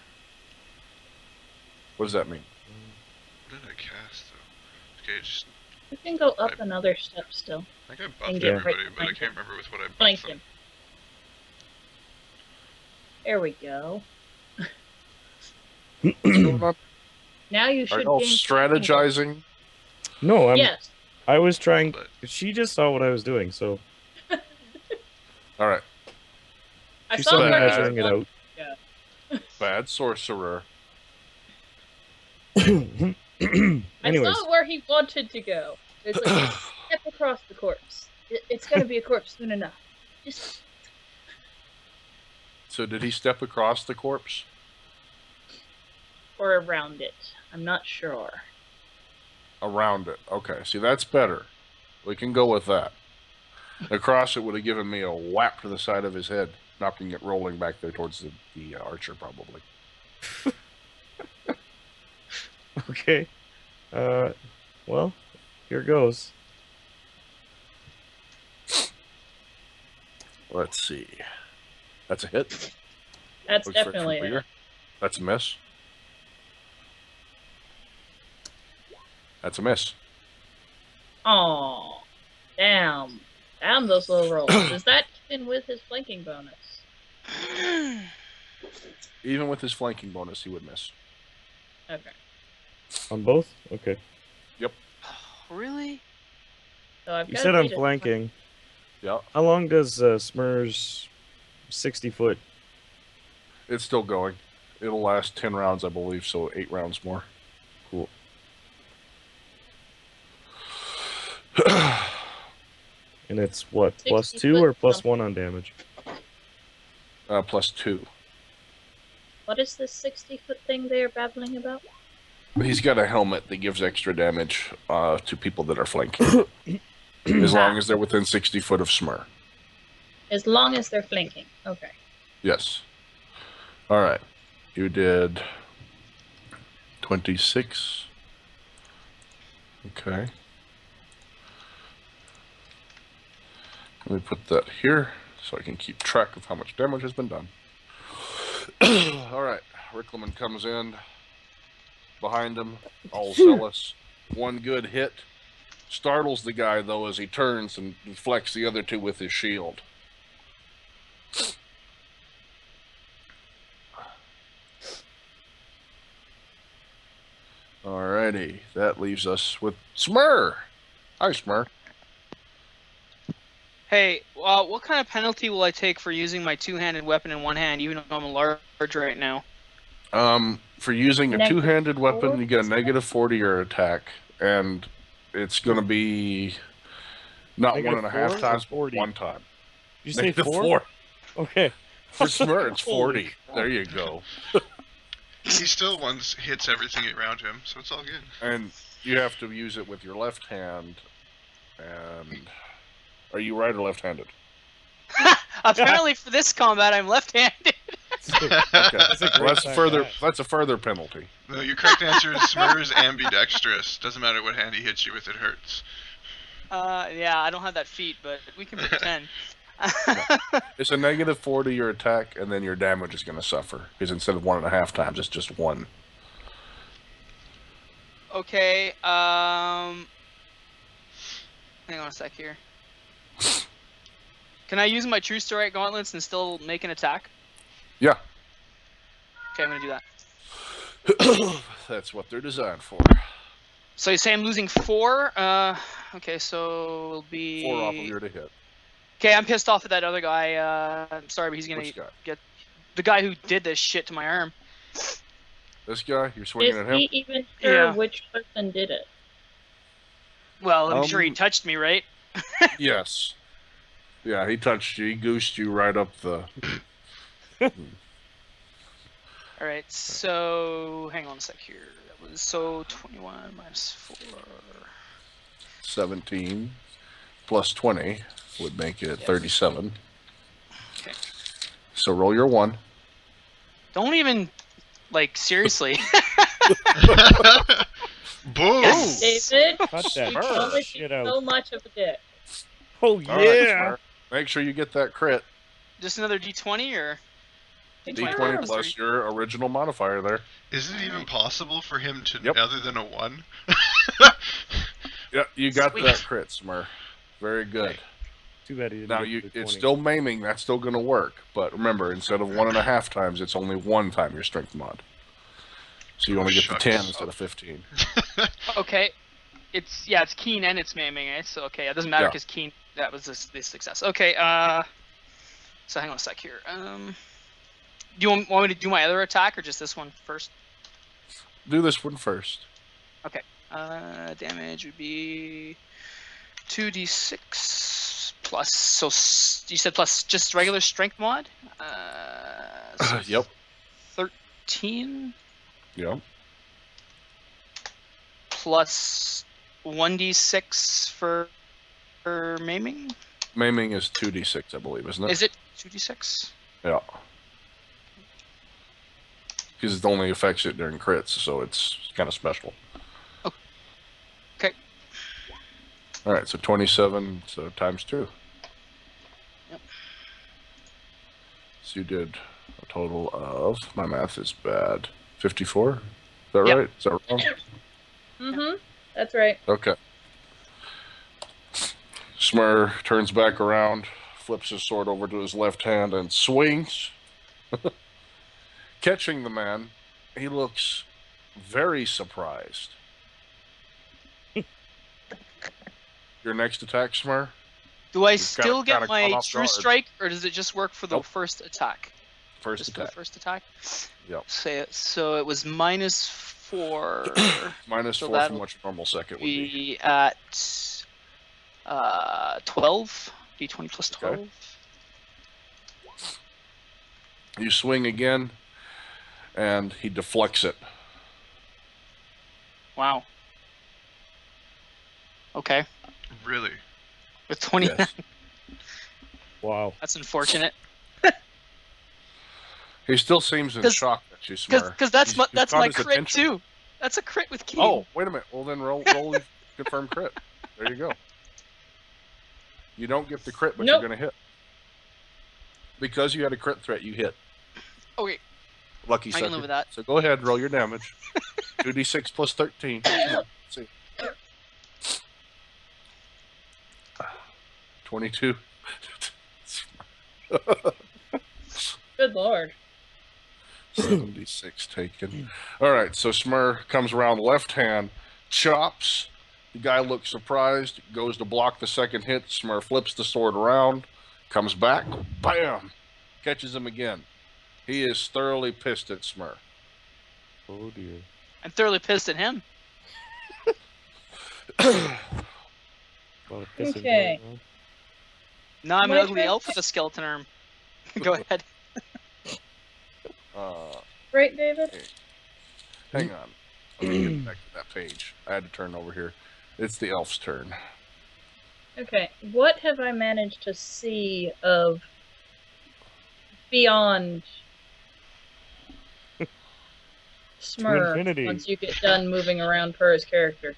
B: What does that mean?
A: What did I cast though? Okay, just
C: You can go up another step still.
A: I think I
C: And
A: buffed
C: get
A: everybody,
C: right
A: but I
C: behind
A: can't
C: him.
A: remember with what I buffed
C: Flank
A: them.
C: him. There we go.
B: What's going on?
C: Now you
B: Are
C: should
B: y'all
C: gain
B: strategizing?
D: No,
C: Yes.
D: I was trying...
A: But
D: She just saw what I was doing, so...
B: All right.
C: I
D: She
C: saw
D: saw me
C: where he
D: measuring it out.
B: Bad sorcerer.
C: I
D: Anyways,
C: saw where he wanted to go. It's like step across the corpse. It's gonna be a corpse soon enough. Just
B: So did he step across the corpse?
C: or around it. I'm not sure.
B: Around it. Okay. See, that's better. We can go with that. Across it would have given me a whap to the side of his head, knocking it rolling back there towards the archer, probably.
D: okay. Well, here goes.
B: Let's see. That's a hit.
C: That's
B: Looks
C: definitely
B: familiar.
C: it.
B: That's a miss. That's a miss.
C: Oh, damn. Damn those low rolls. Is that even with his flanking bonus?
B: Even with his flanking bonus, he would miss.
C: Okay.
D: On both? Okay.
E: Really?
C: So I've
D: You
C: got
D: said
C: to
D: I'm
C: beat it.
D: flanking.
B: Yeah.
D: How long does Smurrrrh's 60-foot?
B: It's still going. It'll last 10 rounds, I believe, so 8 rounds more.
D: Cool. And it's what?
C: 60
D: Plus 2
C: foot
D: or plus
C: something.
D: 1 on damage?
B: Plus 2.
C: What is this 60-foot thing they're babbling about?
B: He's got a helmet that gives extra damage to people that are flanking. As long as they're within 60 foot of Smurrrrh.
C: As long as they're flanking. Okay.
B: Yes. All right. You did 26. Okay. Let me put that here so I can keep track of how much damage has been done. All right. Riclamin comes in behind him, all zealous. One good hit. Startles the guy, though, as he turns and deflects the other 2 with his shield. Alrighty, that leaves us with Smurrrrh. Hi, Smurrrrh.
E: Hey, what kind of penalty will I take for using my two-handed weapon in one hand, even though I'm large right now?
B: For using a
C: Negative
B: two-handed weapon,
C: 4?
B: you get a negative 40 your attack, and it's going to be not
D: Negative
B: 1.5
D: 4 or
B: times,
D: 40?
B: 1 time.
D: Did you say
B: Negative
D: 4? Okay.
B: For Smurrrrh, it's
D: Holy
B: 40. There you go.
A: he still hits everything around him, so it's all good.
B: And you have to use it with your left hand. And are you right or left-handed?
E: Apparently, for this combat, I'm left-handed.
B: Okay,
D: That's a great
B: well,
D: time to have.
B: that's a further penalty.
A: No, your correct answer is Smurrrrh is ambidextrous. Doesn't matter what hand he hits you with, it hurts.
E: Yeah, I don't have that feat, but we can pretend.
B: It's a -4 to your attack, and then your damage is going to suffer. Because instead of 1.5 times, it's just 1.
E: Okay. Hang on a sec here. Can I use my True Strike gauntlets and still make an attack?
B: Yeah.
E: Okay, I'm gonna do that.
B: That's what they're designed for.
E: So you say I'm losing 4? Okay, so it'll be
B: 4 off of your to hit.
E: Okay, I'm pissed off at that other guy. I'm sorry, but he's gonna
B: Which guy?
E: get the guy who did this shit to my arm.
B: This guy? You're swinging
C: Is
B: at him?
C: he even sure
E: Yeah.
C: which person did it?
E: Well, I'm sure he touched me, right?
B: Yes. Yeah, he touched you. He goosed you right up the...
E: All right, so hang on a sec here. That was so 21 minus 4.
B: 17 plus 20 would make it 37.
E: Okay.
B: So roll your 1.
E: Don't even like seriously.
A: Boom!
E: Yes.
C: David,
D: Cut that
C: you can only
D: shit
C: be
D: out.
C: so much of a dick.
D: Oh
B: All right,
D: yeah.
B: Smurrrrh. Make sure you get that crit.
E: Just another D20 or
B: D20
E: plus
B: plus
E: 30.
B: your original modifier there.
A: Is it even possible for him to,
B: Yep.
A: other than a 1?
B: Yeah, you got
E: Sweet.
B: that crit, Smurrrrh. Very good.
D: Too bad he didn't
B: Now,
D: get the
B: it's
D: 20.
B: still maiming. That's still going to work. But remember, instead of 1.5 times, it's only 1 time your strength mod. So you
A: Oh,
B: only get the 10
A: shucks.
B: instead of 15.
E: Okay. It's keen and it's maiming, eh? So okay, it doesn't matter
B: Yeah.
E: because keen that was the success. Okay, so hang on a sec here. Do you want me to do my other attack or just this one first?
B: Do this one first.
E: Damage would be 2d6 plus. So you said plus just regular strength mod. So
B: Yep.
E: 13
B: Yep.
E: plus 1d6 for maiming.
B: Maiming is 2d6, I believe, isn't it?
E: Is it 2d6?
B: Yeah. Because it only affects it during crits, so it's kind of special.
E: Okay.
B: All right, so 27, so times 2.
E: Yep.
B: So you did a total of, my math is bad, 54? Is that
E: Yep.
B: right? Is that wrong?
C: Mm-hmm. That's right.
B: Okay. Smurrrrh turns back around, flips his sword over to his left hand, and swings. Catching the man, he looks very surprised. Your next attack, Smurrrrh?
E: Do I
B: You've
E: still
B: kinda
E: get
B: caught
E: my
B: off
E: true
B: guard.
E: strike, or does it just work for the
B: Nope.
E: first attack?
B: First
E: Just for the
B: attack.
E: first attack.
B: Yep.
E: Say it. So it was minus 4.
B: Minus
E: So
B: 4 from
E: that'll
B: what your normal second would be.
E: be at 12. D20 plus 12.
B: Okay. You swing again, and he deflects it.
E: Wow. Okay.
A: Really?
E: With 20.
B: Yes.
D: Wow.
E: That's unfortunate.
B: He still seems in
E: 'Cause-
B: shock at you, Smurrrh.
E: Because that's
B: He's
E: that's
B: caught
E: my
B: his
E: crit
B: attention.
E: too. That's a crit with key.
B: Oh, wait a minute. Well, then roll confirm crit. There you go. You don't get the crit, but
C: Nope.
B: you're going to hit. Because you had a crit threat, you hit.
E: Okay.
B: Lucky
E: I
B: sucker.
E: can live with that.
B: So go ahead, roll your damage. 2d6 plus 13. Come on, let's see. 22.
C: Good lord.
B: 76 taken. All right, so Smurrrrh comes around left hand, chops. The guy looks surprised, goes to block the second hit. Smurrrrh flips the sword around, comes back, bam, catches him again. He is thoroughly pissed at Smurrrrh.
D: Oh dear.
E: I'm thoroughly pissed at him.
D: A lot of pissing
C: Okay.
D: going on.
E: No, I'm an
C: My
E: ugly
C: turn?
E: elf with a skeleton arm. Go ahead.
C: Right, David?
B: Hang on. Let me get back to that page. I had to turn over here. It's the elf's turn.
C: Okay. What have I managed to see of beyond Smurrrrh
D: infinity.
C: once you get done moving around per his character?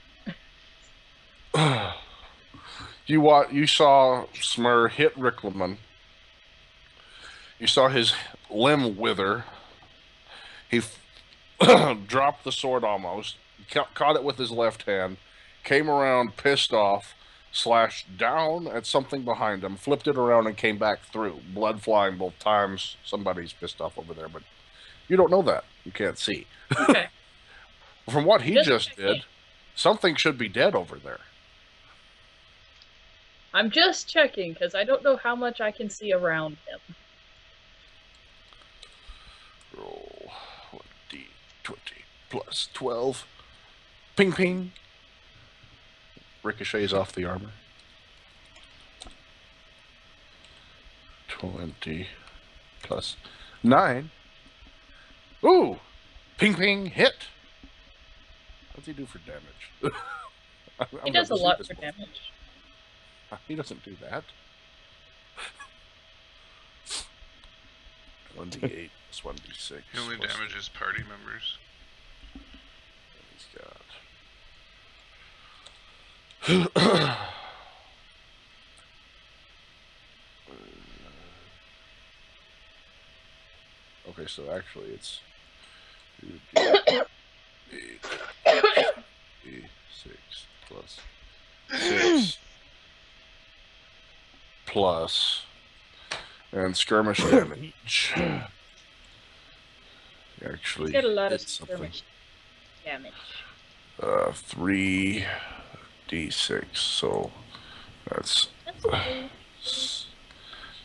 B: You saw Smurrrrh hit Riclamin. You saw his limb wither. He dropped the sword almost, caught it with his left hand, came around pissed off, slashed down at something behind him, flipped it around and came back through. Blood flying both times. Somebody's pissed off over there, but you don't know that. You can't see.
C: Okay.
B: From what he just
C: checking.
B: did, something should be dead over there.
C: I'm just checking, because I don't know how much I can see around him.
B: Roll 1d20 plus 12. Ping ping. Ricochets off the armor. 20 plus 9. Ooh! Ping ping hit! What's he do for damage?
C: He does a lot for damage.
B: He doesn't do that. 1d8 plus 1d6.
A: He only
B: plus
A: damages party members.
B: He's got. Okay, so actually it's 2d8 6 plus 6 plus and skirmish damage. Actually,
C: He's got a lot of
B: it's something.
C: skirmish damage.
B: 3d6, so that's
C: That's okay.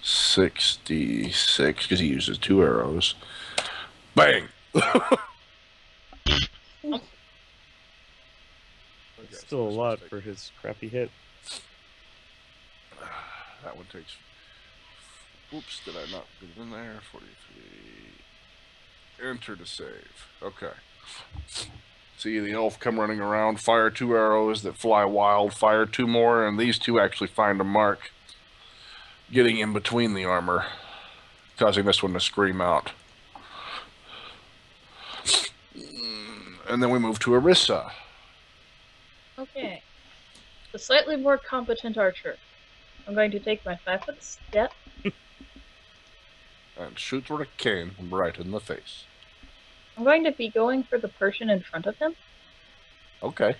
B: 6d6 because he uses 2 arrows. Bang!
D: It's still a lot for his crappy hit.
B: That one takes. Oops, did I not put it in there? 43. Enter to save. Okay. See the elf come running around, fire 2 arrows that fly wild, fire 2 more, and these 2 actually find a mark, getting in between the armor, causing this one to scream out. And then we move to Orisa.
C: Okay. The slightly more competent archer. I'm going to take my 5-foot step.
B: And shoot with a cane right in the face.
C: I'm going to be going for the person in front of him.
B: Okay.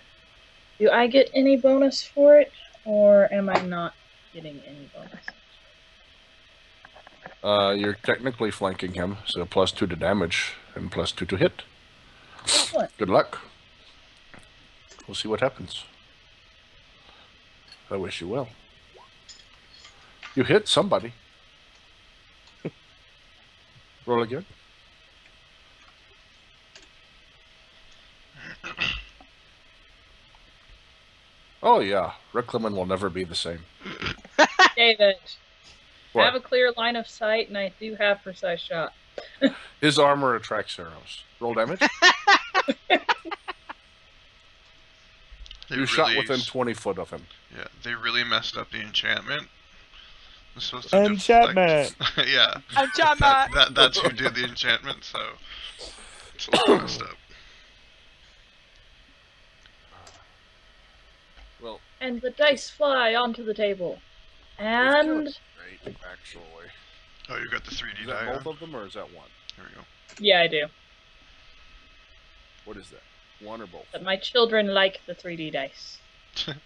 C: Do I get any bonus for it, or am I not getting any bonus?
B: You're technically flanking him, so +2 to damage and +2 to hit.
C: Excellent.
B: Good luck. We'll see what happens. I wish you well. You hit somebody. Roll again. Oh yeah, Riclamin will never be the same.
C: David, I
B: What?
C: have a clear line of sight, and I do have precise shot.
B: His armor attracts arrows. Roll damage. You shot within 20 foot of him.
A: Yeah, they really messed up the enchantment. It's supposed to
D: Enchantment!
A: deflect. Yeah.
E: Enchantment!
A: That's who did the enchantment, so it's a little messed up.
B: Well,
C: And the dice fly onto the table.
B: he's
C: And
B: doing great, actually.
A: Oh, you got the 3D
B: Is
A: die
B: that
A: on?
B: both of them, or is that one?
A: There we go.
C: yeah, I do.
B: What is that? One or both?
C: But my children like the 3D dice.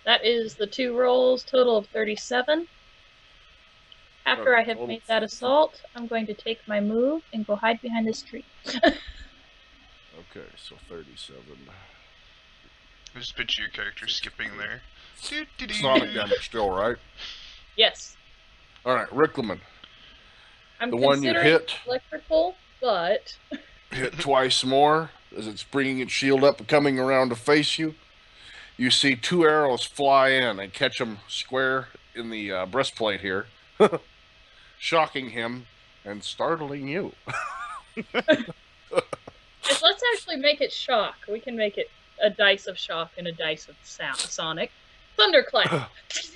C: That is the 2 rolls, total of 37. After I have
B: Total.
C: made that assault, I'm going to take my move and go hide behind this tree.
B: Okay, so 37.
A: I just picture your character skipping there.
B: Sonic damage still, right?
C: Yes.
B: Alright, Riclamin.
C: I'm
B: The one you
C: considering
B: hit,
C: electrical, but
B: hit twice more as it's bringing its shield up and coming around to face you. You see 2 arrows fly in and catch him square in the breastplate here, shocking him and startling you.
C: let's actually make it shock. We can make it a dice of shock and a dice of sonic. Thunderclap!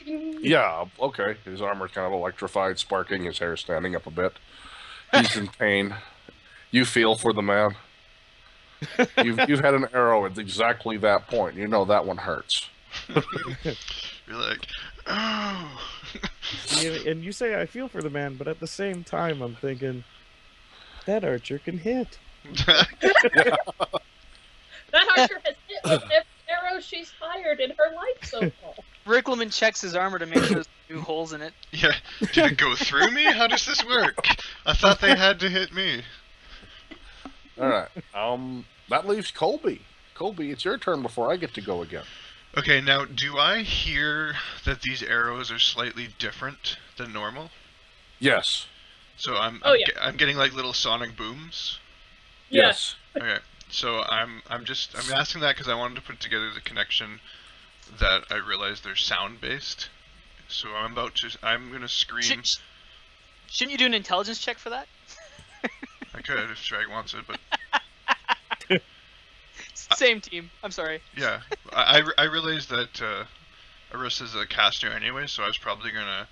B: Yeah, okay. His armor's kind of electrified, sparking, his hair standing up a bit. He's in pain. You feel for the man. You've had an arrow at exactly that point. You know that one hurts.
A: You're like, Oh.
D: And you say I feel for the man, but at the same time, I'm thinking that archer can hit.
C: That archer has hit with every arrow she's fired in her life so far.
E: Riclamin checks his armor to make sure there's no holes in it.
A: Yeah. Did it go through me? How does this work? I thought they had to hit me.
B: All right. That leaves Colby. Colby, it's your turn before I get to go again.
A: Okay, now do I hear that these arrows are slightly different than normal?
B: Yes.
A: So I'm I'm getting like little sonic booms.
B: Yes.
A: Okay. So I'm asking that because I wanted to put together the connection that I realized they're sound based. So I'm gonna scream.
E: Shouldn't you do an intelligence check for that?
A: I could if Sragg wants it, but
E: Same team. I'm sorry.
A: yeah, I realized that Arissa's a caster anyway, so I was probably gonna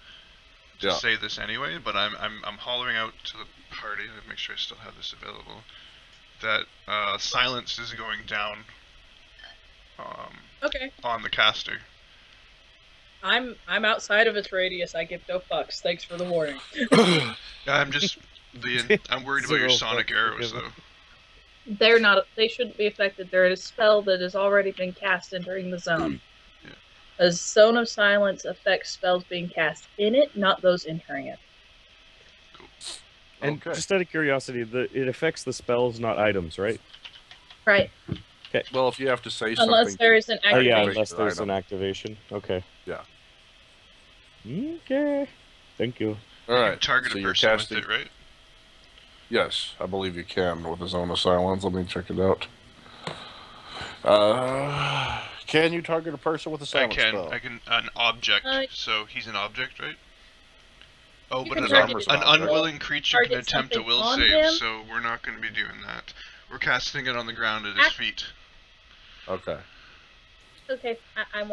A: just say this anyway. But I'm hollering out to the party to make sure I still have this available. That silence is going down.
C: Okay.
A: On the caster.
C: I'm outside of its radius. I give no fucks. Thanks for the warning.
A: Yeah, I'm worried about your
D: Zero
A: sonic
D: fucks
A: arrows
D: given.
A: though.
C: They shouldn't be affected. They're a spell that has already been cast entering the zone.
A: Yeah.
C: A zone of silence affects spells being cast in it, not those entering it.
D: And just out of curiosity, it affects the spells, not items, right?
C: Right.
B: Well, if you have to say something.
C: Unless there is an
D: Oh yeah,
C: activation.
D: unless there's
B: item.
D: an activation. Okay.
B: Yeah.
D: Okay. Thank you.
B: All
A: You
B: right.
A: can target
B: so
A: a
B: you're
A: person
B: casting.
A: with it, right?
B: Yes, I believe you can with a zone of silence. Let me check it out. Can you target a person with a silence spell?
A: I can an object.
C: Uh,
A: So he's an object, right? Oh,
C: You
A: but
C: can
A: an
B: target
A: unwilling creature can
C: target
A: attempt a
C: something
A: will
C: on
A: save,
C: him.
A: so we're not going to be doing that. We're casting it on the ground at his feet.
B: Okay.
C: Okay, I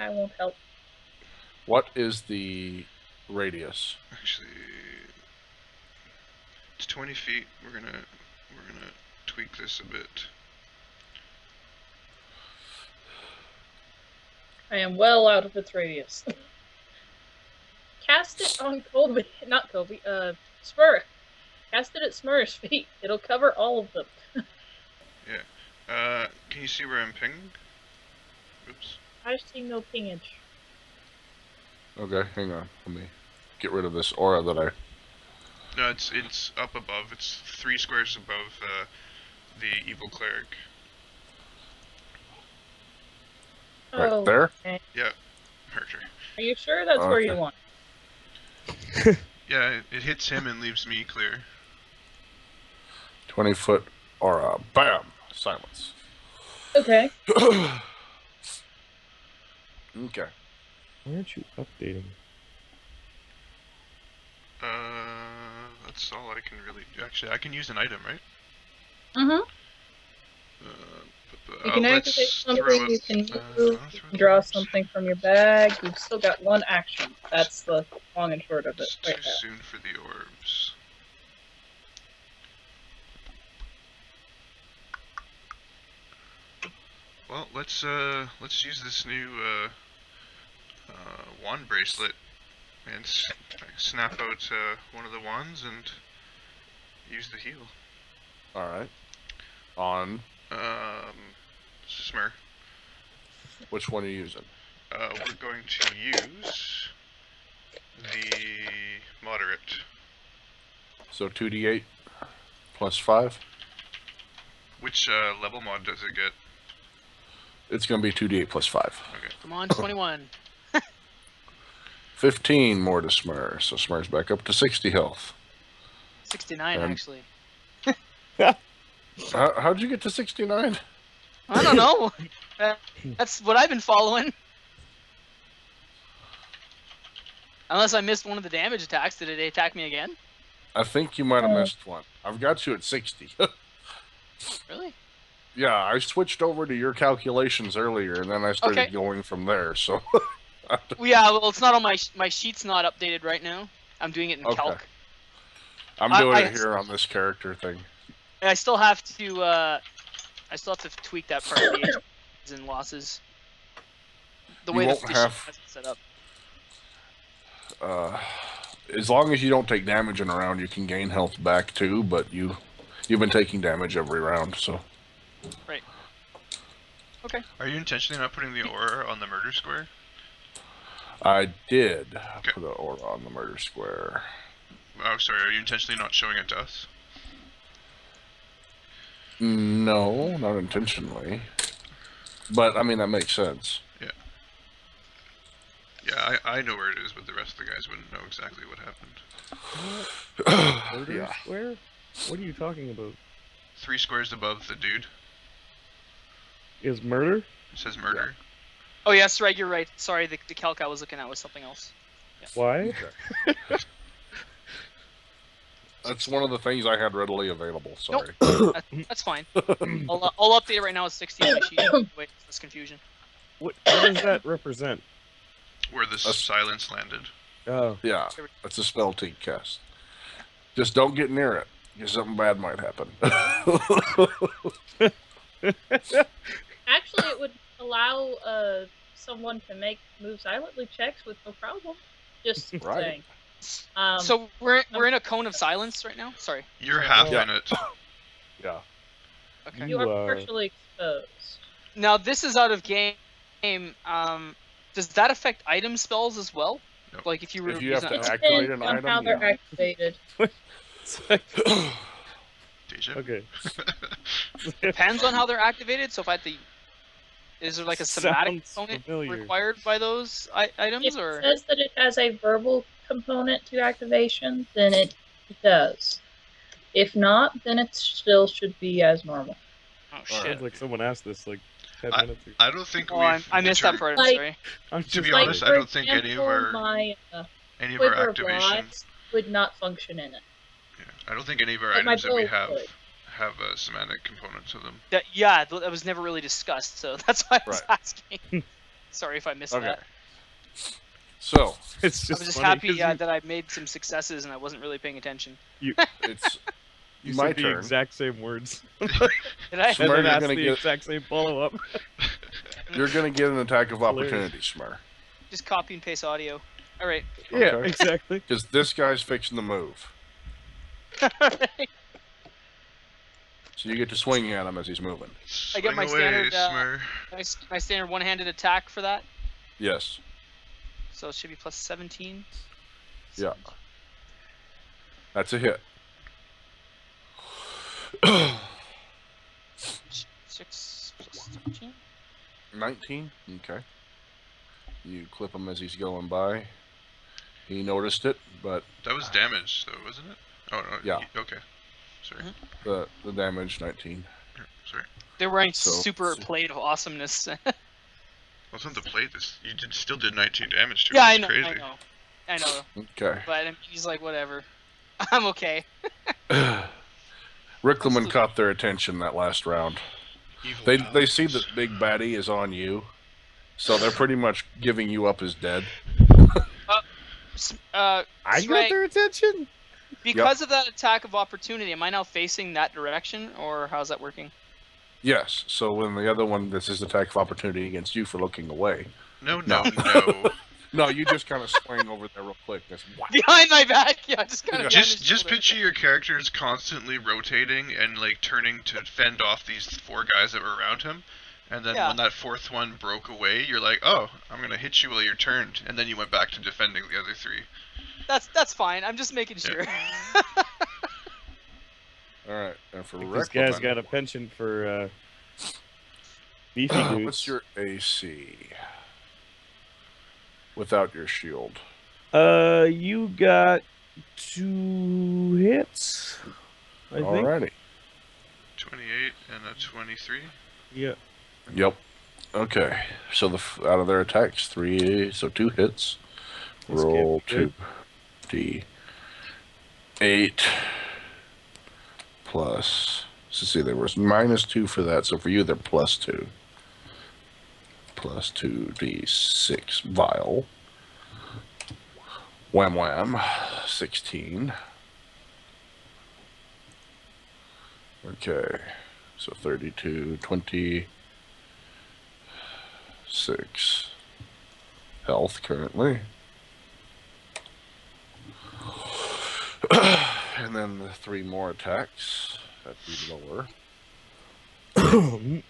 C: won't help.
B: What is the radius?
A: Actually, it's 20 feet. We're gonna tweak this a bit.
C: I am well out of its radius. Cast it on Colby, not Colby, Smurrrrh. Cast it at Smurrrrh's feet. It'll cover all of them.
A: Can you see where I'm pinged? Oops.
C: I see no pingage.
B: Okay, hang on. Let me get rid of this aura that I.
A: No, it's up above. It's 3 squares above the evil cleric.
B: Right
C: Oh,
B: there?
C: okay.
A: Yeah, Herter.
C: Are you sure that's where
B: Okay.
C: you want?
A: Yeah, it hits him and leaves me clear.
B: 20-foot aura. Bam! Silence.
C: Okay.
B: Okay.
D: Why aren't you updating?
A: That's all I can really do. Actually, I can use an item, right?
C: Mm-hmm. You can activate
A: let's
C: something,
A: throw
C: you
A: up,
C: can
A: I'll
C: move,
A: throw
C: you
A: the
C: can draw
A: orbs.
C: something from your bag. You've still got one action. That's the long and short of it
A: It's
C: right
A: too
C: now.
A: soon for the orbs. Well, let's use this new wand bracelet and snap out one of the wands and use the heal.
B: Alright. On.
A: Smurrrrh.
B: Which one are you using?
A: We're going to use the moderate.
B: So 2d8 plus 5.
A: Which level mod does it get?
B: It's going to be 2d8 plus 5.
A: Okay.
E: Come on, 21.
B: 15 more to Smurrrrh. So Smurrrh's back up to 60 health.
E: 69,
B: Um,
E: actually.
B: How'd you get to 69?
E: I don't know. That's what I've been following. Unless I missed one of the damage attacks. Did it attack me again?
B: I think you might have missed one. I've got you at 60.
E: Really?
B: Yeah, I switched over to your calculations earlier, and then I started
E: Okay.
B: going from there. So
E: Well, yeah, well, it's not on my sheet's not updated right now. I'm doing it in
B: Okay.
E: calc.
B: I'm
E: I-
B: doing
E: I-
B: it here on this character thing.
E: I still have to tweak that part of the H's and losses. The
B: You
E: way
B: won't
E: the sheet
B: have-
E: has it set up.
B: as long as you don't take damage in a round, you can gain health back too. But you've been taking damage every round, so.
E: Right. Okay.
A: Are you intentionally not putting the aura on the murder square?
B: I did
A: Okay.
B: put an aura on the murder square.
A: Oh, sorry. Are you intentionally not showing it to us?
B: No, not intentionally. But I mean that makes sense.
A: Yeah, I know where it is, but the rest of the guys wouldn't know exactly what happened.
D: Murder
B: Yeah.
D: square? What are you talking about?
A: 3 squares above the dude.
D: Is murder?
A: It says murder.
E: Oh yes, right. You're right. Sorry, the calc I was looking at was something else.
D: Why?
B: Okay. That's one of the things I had readily available. Sorry.
E: That's fine. I'll update it right now. It's 60 on my sheet. Wait, this confusion.
D: What does that represent?
A: Where the silence landed.
D: Oh.
B: Yeah, that's a spell Teak cast. Just don't get near it, because something bad might happen.
C: Actually, it would allow someone to move silently checks with no problem. Just
B: Right.
C: saying.
E: So we're in a cone of silence right now. Sorry.
A: You're half
B: Yeah.
A: in it.
B: Yeah.
E: Okay.
C: You are
D: You,
C: partially exposed.
E: Now this is out of game. Does that affect item spells as well?
A: No.
E: Like if you were
B: If you have
E: using
B: to
E: that-
B: activate
C: Depends
B: an
C: on
B: item,
C: how they're
B: yeah.
C: activated.
A: Deja?
D: Okay.
E: depends on how they're activated. So if I had to, is there like a somatic
D: Sounds
E: component
D: familiar.
E: required by those items,
C: If
E: or
C: it says that it has a verbal component to activation, then it does. If not, then it still should be as normal.
E: oh
B: Alright.
E: shit?
D: Sounds like someone asked this like 10 minutes ago.
A: I don't think
E: Oh,
A: we've
E: I missed that part. I'm
C: Like-
E: sorry.
D: I'm
A: To
D: just
A: be
C: Like,
A: honest,
C: for
A: I don't think any of
C: example,
A: our
C: my
A: quiver
C: activation
A: activation.
C: would not function in it.
A: Yeah, I don't think any of our
C: But my
A: items that we
C: bow
A: have
C: would.
A: have a semantic component to them.
E: That was never really discussed, so that's why I was
B: Right.
E: asking. Sorry if I missed
B: Okay.
E: that.
B: So
D: it's
E: I
D: just
E: was just
D: funny
E: happy
D: 'cause
E: that I made some successes and I wasn't really paying attention.
B: it's
D: you
B: my
D: said the
B: turn.
D: exact same words.
E: Did I?
B: Smurrrrh,
D: And then
B: you're
D: asked
B: gonna
D: the
B: get-
D: exact same follow-up.
B: You're gonna get an attack of
D: Hilarious.
B: opportunity, Smurrrrh,
E: Just copy and paste audio. All right.
D: Yeah,
B: Okay.
D: exactly.
B: because this guy's fixing the move. So you get to swing at him as he's moving.
E: I get
A: Swing
E: my
A: away,
E: standard,
A: Smurrrrh.
E: my standard one-handed attack for that,
B: Yes.
E: so it should be plus 17.
B: Yeah. That's a hit.
E: 6 plus 17.
B: 19. Okay. You clip him as he's going by. He noticed it, but
A: That was damage, though, wasn't it? Oh no.
B: Yeah.
A: Okay. Sorry.
E: Mhm.
B: the damage 19.
A: Yeah, sorry.
E: They're wearing
B: So-
E: super plate of awesomeness.
A: Well, it's not the plate. You still did 19 damage to
E: yeah,
A: it.
E: I
A: It's
E: know,
A: crazy.
E: I know.
B: Okay.
E: But I mean, he's like, whatever. I'm okay.
B: Riclamin caught their attention that last round.
A: Evil
B: They see
A: paladins.
B: that Big Baddie is on you, so they're pretty much giving you up as dead.
D: I
E: Sragg,
D: got their attention.
E: because of that attack of opportunity, am I now facing that direction, or how's that working?
B: Yes. So when the other one, this is attack of opportunity against you for looking away.
A: No.
B: No, you just kind of swing over there real quick. Just whack.
E: Behind my back, yeah, just kind of.
A: Just picture your characters constantly rotating and like turning to fend off these 4 guys that were around him, and then
E: Yeah.
A: when that 4th one broke away, you're like, oh, I'm gonna hit you while you're turned, and then you went back to defending the other 3.
E: That's fine. I'm just making sure.
B: All right. And for
D: This guy's
B: Riclamin,
D: got a penchant for beefy dudes.
B: what's your AC? Without your shield.
D: You got 2 hits. I think.
B: Alrighty.
A: 28 and a 23.
D: Yeah.
B: Yep. Okay. So out of their attacks, 3, so 2 hits.
D: That's
B: Roll
D: good.
B: 2d8 plus. So see, there was -2 for that. So for you, they're +2. Plus 2d6 vial. Wham wham. 16. Okay. So 32, 26 health currently. And then the 3 more attacks at the lower. And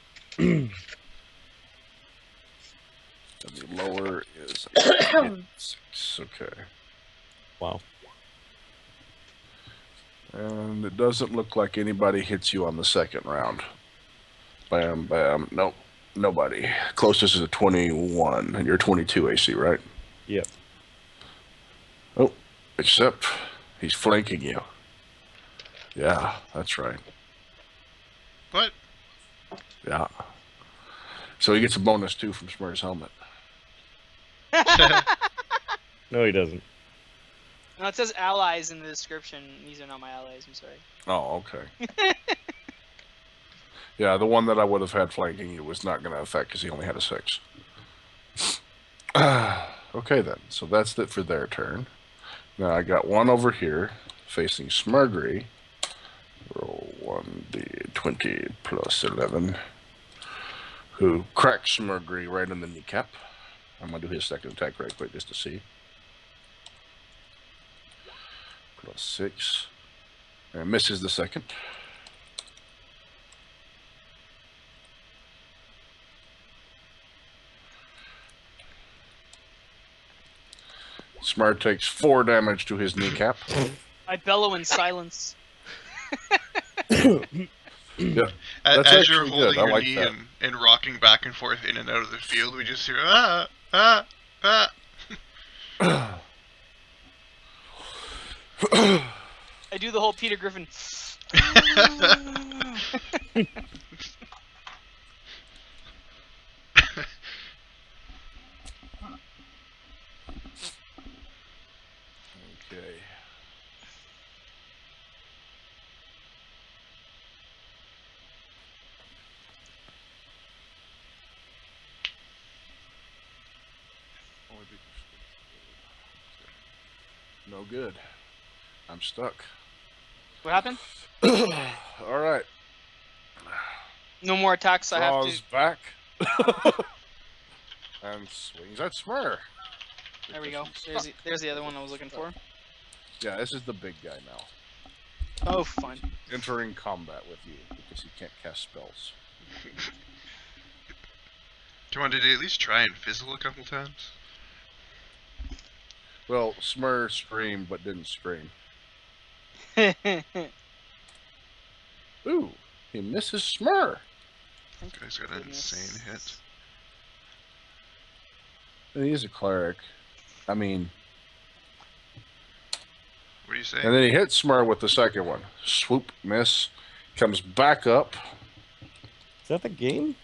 B: the lower is 6. Okay.
D: Wow.
B: And it doesn't look like anybody hits you on the second round. Bam, bam. Nope. Nobody. Closest is a 21. And you're 22 AC, right?
D: Yep.
B: Oh, except he's flanking you. Yeah, that's right.
A: What?
B: Yeah. So he gets a bonus 2 from Smurrrrh's helmet.
D: No, he doesn't.
E: No, it says allies in the description. These are not my allies. I'm sorry.
B: Oh, okay. Yeah, the one that I would have had flanking you was not going to affect because he only had a 6. Okay, then. So that's it for their turn. Now I got one over here facing Smurrrrh. Roll 1d20 plus 11. Who cracks Smurrrrh right in the kneecap. I'm going to do his second attack right quick just to see. Plus 6. And misses the second. Smurrrrh takes 4 damage to his kneecap.
E: I bellow in silence.
B: Yeah,
A: As
B: that's
A: you're
B: actually
A: holding
B: good. I
A: your
B: like
A: knee
B: that.
A: and rocking back and forth in and out of the field, we just hear ah.
E: I do the whole Peter Griffin.
B: Okay. No good. I'm stuck.
E: What happened?
B: All right.
E: No more attacks. I have
B: Draws
E: to.
B: back. And swings at Smurrrrh.
E: There we go.
B: Because he's
E: There's the other one I was looking for.
B: Yeah, this is the big guy now.
E: Oh, fun.
B: Entering combat with you because he can't cast spells.
A: Do you want to at least try and fizzle a couple times?
B: Well, Smurrrrh screamed but didn't scream. Ooh, he misses Smurrrrh.
A: Guy's got an insane hit.
B: He is a cleric. I mean,
A: What do you say?
B: and then he hits Smurrrrh with the second one. Swoop, miss. Comes back up.
D: Is that the game?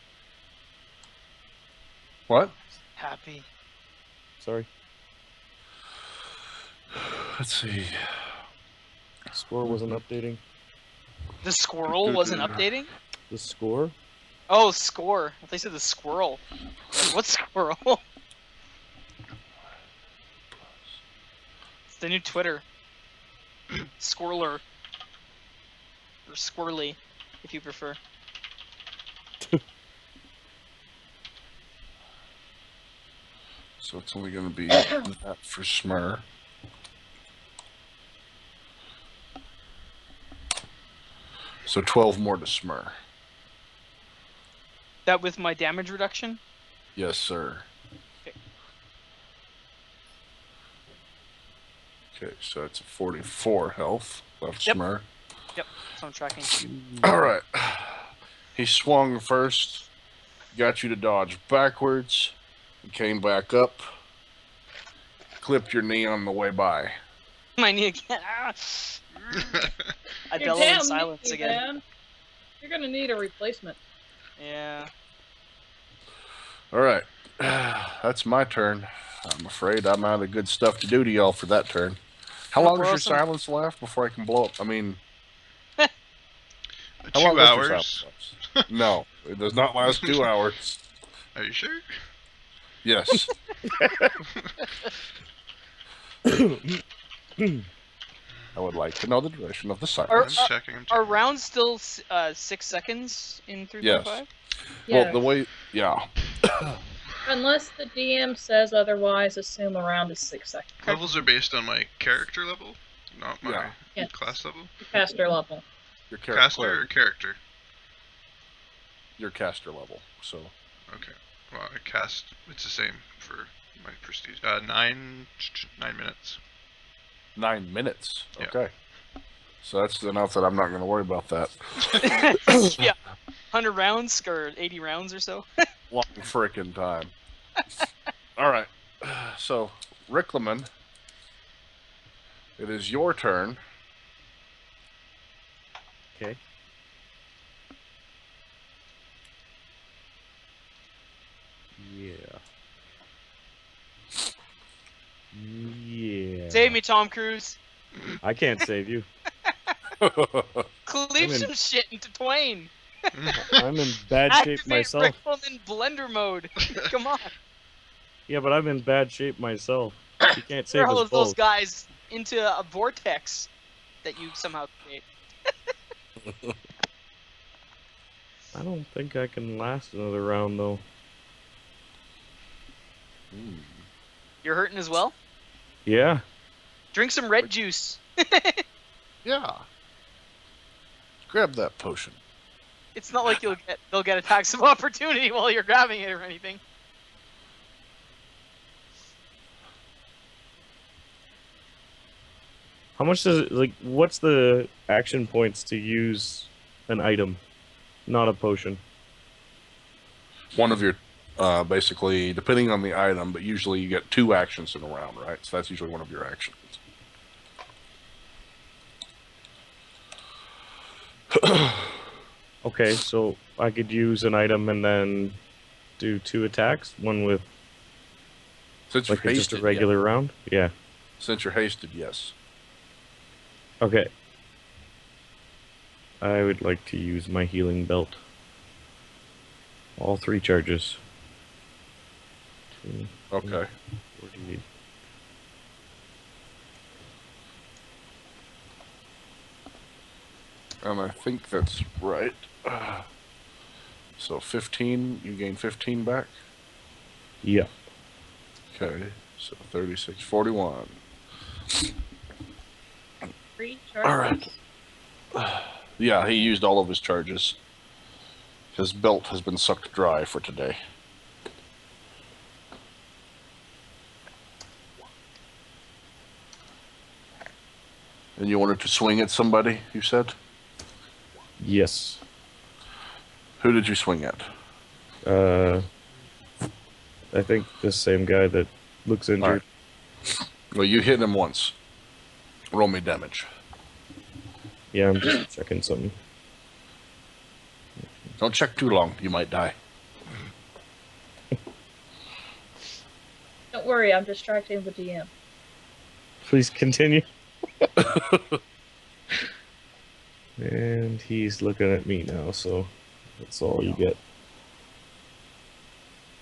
B: What?
E: Happy.
D: Sorry.
B: Let's see.
D: Score wasn't updating.
E: The squirrel wasn't updating?
D: The score?
E: Oh, score. I thought you said the squirrel. Like, what squirrel? It's the new Twitter. Squirrler. Or squirrely, if you prefer.
B: So it's only going to be that for Smurrrrh. So 12 more to Smurrrrh.
E: That with my damage reduction?
B: Yes, sir.
E: Okay.
B: Okay, so it's a 44 health left
E: Yep.
B: Smurrrrh.
E: Yep, so I'm tracking.
B: All right. He swung first, got you to dodge backwards, came back up, clipped your knee on the way by.
E: My knee again. Ah. I
C: Your
E: bellow in
C: damn
E: silence
C: knee,
E: again.
C: man. You're gonna need a replacement.
E: Yeah.
B: All right. That's my turn. I'm afraid I'm out of good stuff to do to y'all for that turn. How long is your
E: Awesome.
B: silence left before I can blow up? I mean, how
A: 2
B: long does your
A: hours.
B: silence last? No, it does not last 2 hours.
A: Are you sure?
B: Yes. I would like to know the duration of the
A: I'm
B: silence.
A: checking.
E: Are rounds still 6 seconds in 3.5?
B: Yes.
C: Yeah.
B: Well, the way, yeah.
C: Unless the DM says otherwise, assume around is 6 seconds.
A: Levels are based on my character level. Not my
B: Yeah.
C: Yes.
A: class level.
C: Caster level.
B: Your
A: Caster or character?
B: Your caster level. So
A: Okay. Well, I cast. It's the same for my prestige. 9 minutes.
B: 9 minutes.
A: Yeah.
B: Okay. So that's enough that I'm not going to worry about that.
E: Yeah. 100 rounds or 80 rounds or so.
B: Long frickin' time. All right. So, Riclamin, it is your turn.
D: Okay. Yeah. Yeah.
E: Save me, Tom Cruise.
D: I can't save you.
E: Cleave
D: in-
E: some shit into twain.
D: I'm in bad shape
E: Activate
D: myself.
E: Riclamin blender mode. Come on.
D: Yeah, but I'm in bad shape myself. You can't save
E: Throw
D: us
E: those
D: both.
E: guys into a vortex that you somehow create.
D: I don't think I can last another round though.
E: You're hurting as well?
D: Yeah.
E: Drink some red juice.
B: Yeah. Grab that potion.
E: It's not like they'll get attacks of opportunity while you're grabbing it or anything.
D: How much does it, like, what's the action points to use an item, not a potion?
B: One of your, basically, depending on the item, but usually you get 2 actions in a round, right? So that's usually one of your actions.
D: Okay, so I could use an item and then do 2 attacks, one with
B: Since
D: like
B: you're
D: just
B: hasted,
D: a regular round? Yeah.
B: Since you're hasted, yes.
D: Okay. I would like to use my healing belt. All 3 charges. 2,
B: Okay.
D: 48.
B: And I think that's right. So 15, you gain 15 back.
D: Yeah.
B: Okay. So 36, 41.
C: 3
B: All right. Yeah, he used all of his charges. His belt has been sucked dry for today. And you wanted to swing at somebody, you said?
D: Yes.
B: Who did you swing at?
D: I think the same guy that looks injured.
B: Well, you hit him once. Roll me damage.
D: Yeah, I'm just checking something.
B: Don't check too long. You might die.
C: Don't worry, I'm distracting the DM.
D: Please continue. And he's looking at me now, so that's all you get.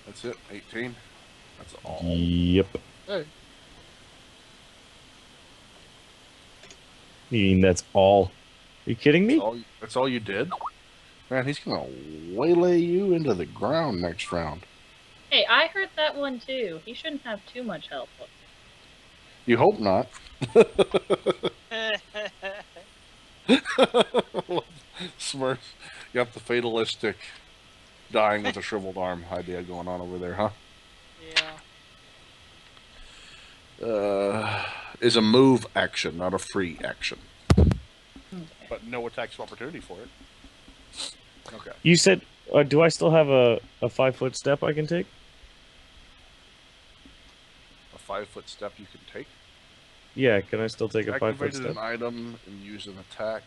B: That's it. 18. That's all.
D: Yep.
B: Hey.
D: You mean that's all? Are you kidding me?
B: That's all you did? Man, he's gonna waylay you into the ground next round.
C: Hey, I heard that one too. He shouldn't have too much help.
B: You hope not. Smurrrrh, you got the fatalistic dying with a shriveled arm idea going on over there, huh?
E: Yeah.
B: Is a move action, not a free action.
C: Okay.
B: But no attacks of opportunity for it. Okay.
D: You said, do I still have a 5-foot step I can take?
B: A 5-foot step you can take.
D: Yeah, can I still take a 5-foot
B: Activated
D: step?
B: an item and use an attack.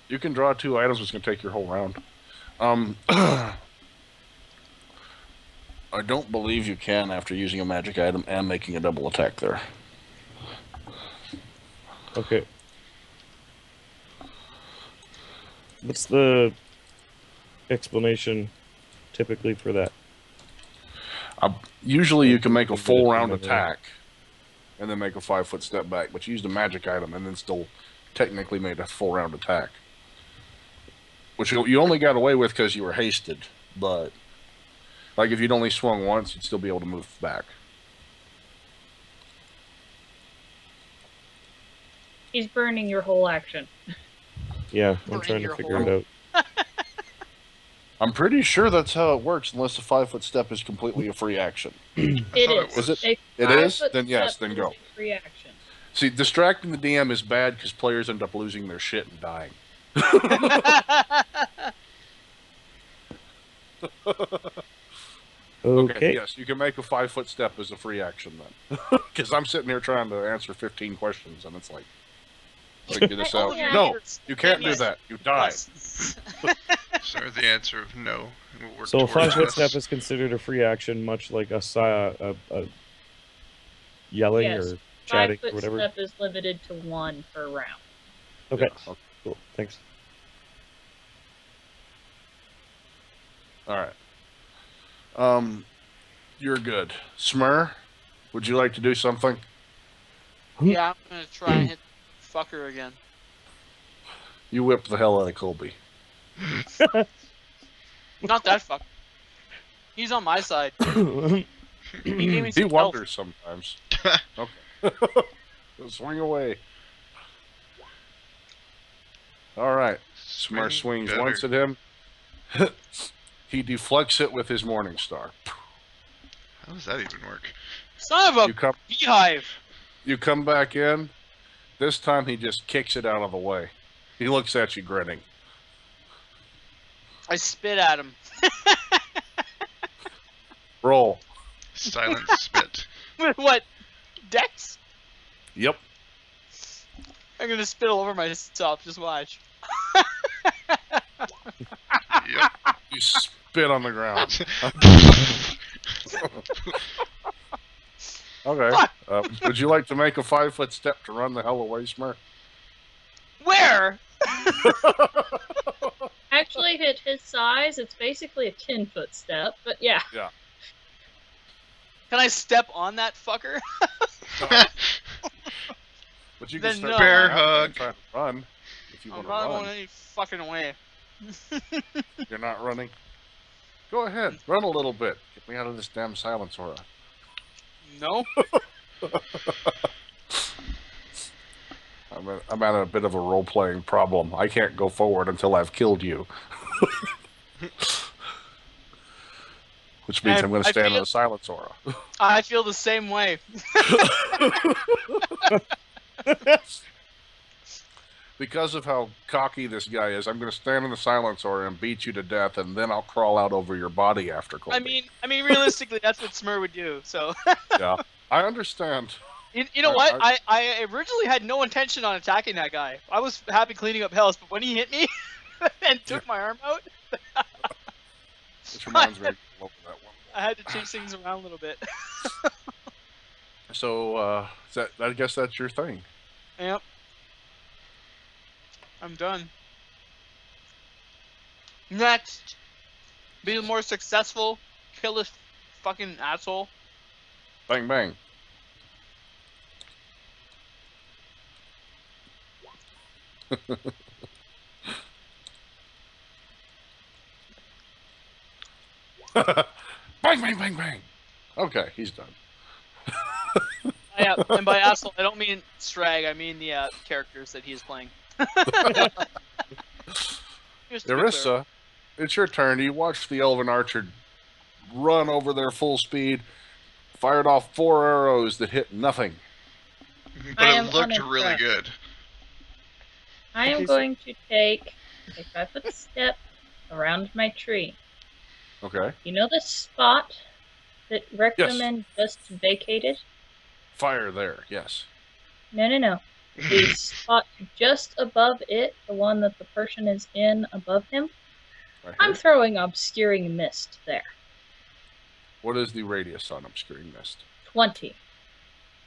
B: You can draw 2 items, which is going to take your whole round. I don't believe you can after using a magic item and making a double attack there.
D: Okay. What's the explanation typically for that?
B: Usually you can make a full round
D: Another-
B: attack and then make a 5-foot step back, but you used a magic item and then still technically made a full round attack. Which you only got away with because you were hasted, but Like, if you'd only swung once, you'd still be able to move back.
C: He's burning your whole action.
D: Yeah, I'm
E: Burning
D: trying to
E: your
D: figure
E: hole.
D: it out.
B: I'm pretty sure that's how it works, unless the 5-foot step is completely a free action.
C: It
A: thought it
C: is.
A: was.
B: Is it?
C: A
B: It is?
C: 5-foot
B: Then yes,
C: step
B: then
C: is
B: go.
C: a free action.
B: See, distracting the DM is bad because players end up losing their shit and dying.
D: Okay.
B: Yes, you can make a 5-foot step as a free action then. Because I'm sitting here trying to answer 15 questions, and it's like, figure this
E: All
B: out.
E: of your
B: No,
E: answers-
B: you can't do
E: yes.
B: that. You die.
E: Yes.
A: So the answer of no. We'll work
D: So a
A: towards
D: 5-foot
A: this.
D: step is considered a free action, much like a yelling
C: Yes.
D: or chatting or
C: 5-foot
D: whatever.
C: step is limited to 1 per round.
D: Okay.
B: Yeah,
D: Cool. Thanks.
B: All right. You're good. Smurrrrh, would you like to do something?
E: Yeah, I'm gonna try and hit fucker again.
B: You whip the hell out of Colby.
E: Not that fucker. He's on my side. He gave me
B: He
E: some health.
B: wonders sometimes. Okay. Swing away. All right. Smurrrrh swings
A: better.
B: once at him. He deflects it with his Morning Star.
A: How does that even work?
E: Son of
B: You
E: a
B: come,
E: beehive.
B: you come back in. This time he just kicks it out of the way. He looks at you grinning.
E: I spit at him.
B: Roll.
A: Silent spit.
E: With what? Dex?
B: Yep.
E: I'm gonna spit all over myself. Just watch.
A: Yep.
B: You spit on the ground. Okay.
E: Fuck.
B: Would you like to make a 5-foot step to run the hell away, Smurrrrh?
E: Where?
C: Actually, at his size, it's basically a 10-foot step, but yeah.
E: Can I step on that fucker?
B: But you
E: Then
B: can start
E: no.
A: Bear
B: running after
A: hug.
B: and try to run if you
E: I'm
B: want
E: not
B: to
E: going
B: run.
E: any fucking way.
B: You're not running. Go ahead, run a little bit. Get me out of this damn silence aura.
E: No.
B: I'm at a bit of a role-playing problem. I can't go forward until I've killed you. Which means
E: And
B: I'm going to
E: I
B: stand in
E: feel-
B: the silence aura.
E: I feel the same way.
B: Because of how cocky this guy is, I'm going to stand in the silence aura and beat you to death, and then I'll crawl out over your body after Colby.
E: I mean, realistically, that's what Smurrrrh would do. So,
B: Yeah, I understand.
E: you know what? I originally had no intention on attacking that guy. I was happy cleaning up health, but when he hit me and took my arm out,
B: Which reminds me of that one.
E: I had to change things around a little bit.
B: So, I guess that's your thing.
E: Yep. I'm done. Next, be more successful. Kill this fucking asshole.
B: Bang, bang. Bang, bang, bang, bang. Okay, he's done.
E: Yeah, and by asshole, I don't mean Sragg. I mean the characters that he is playing. Just to be clear.
B: Irissa, it's your turn. You watched the Elven Archer run over there full speed, fired off 4 arrows that hit nothing.
A: But
C: I am
A: it looked really
C: unimpressed.
A: good.
C: I am
D: Okay, so-
C: going to take a 5-foot step around my tree.
B: Okay.
C: You know the spot that Riclamin just vacated?
B: Fire there, yes.
C: No. The spot just above it, the one that the person is in above him,
B: Right
C: I'm
B: here.
C: throwing obscuring mist there.
B: What is the radius on obscuring mist?
C: 20.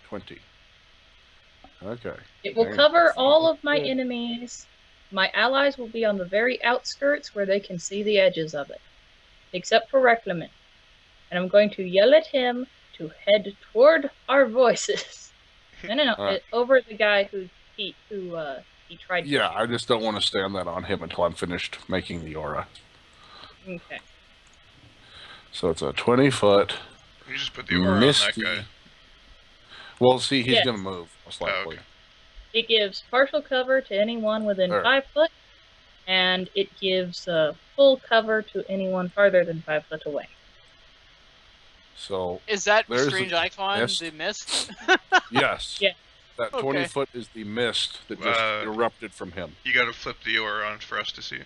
B: 20. Okay.
C: It will
B: Dang.
C: cover all of my
D: Yeah.
C: enemies. My allies will be on the very outskirts where they can see the edges of it. Except for Riclamin. And I'm going to yell at him to head toward our voices. No.
B: All right.
C: Over the guy who he tried to
B: Yeah,
C: shoot.
B: I just don't want to stand that on him until I'm finished making the aura.
C: Okay.
B: So it's a 20-foot
A: You just put the aura on that
B: misty.
A: guy.
B: Well, see, he's
C: Yes.
B: going to move, most likely.
A: okay.
C: It gives partial cover to anyone within
B: There.
C: 5 foot, and it gives full cover to anyone farther than 5 foot away.
B: So,
E: Is that
B: there's
E: strange
B: the
E: icon,
B: mist.
E: the mist?
B: yes.
C: Yeah.
B: That
E: Okay.
B: 20 foot is the mist that just erupted from him.
A: You gotta flip the aura on for us to see.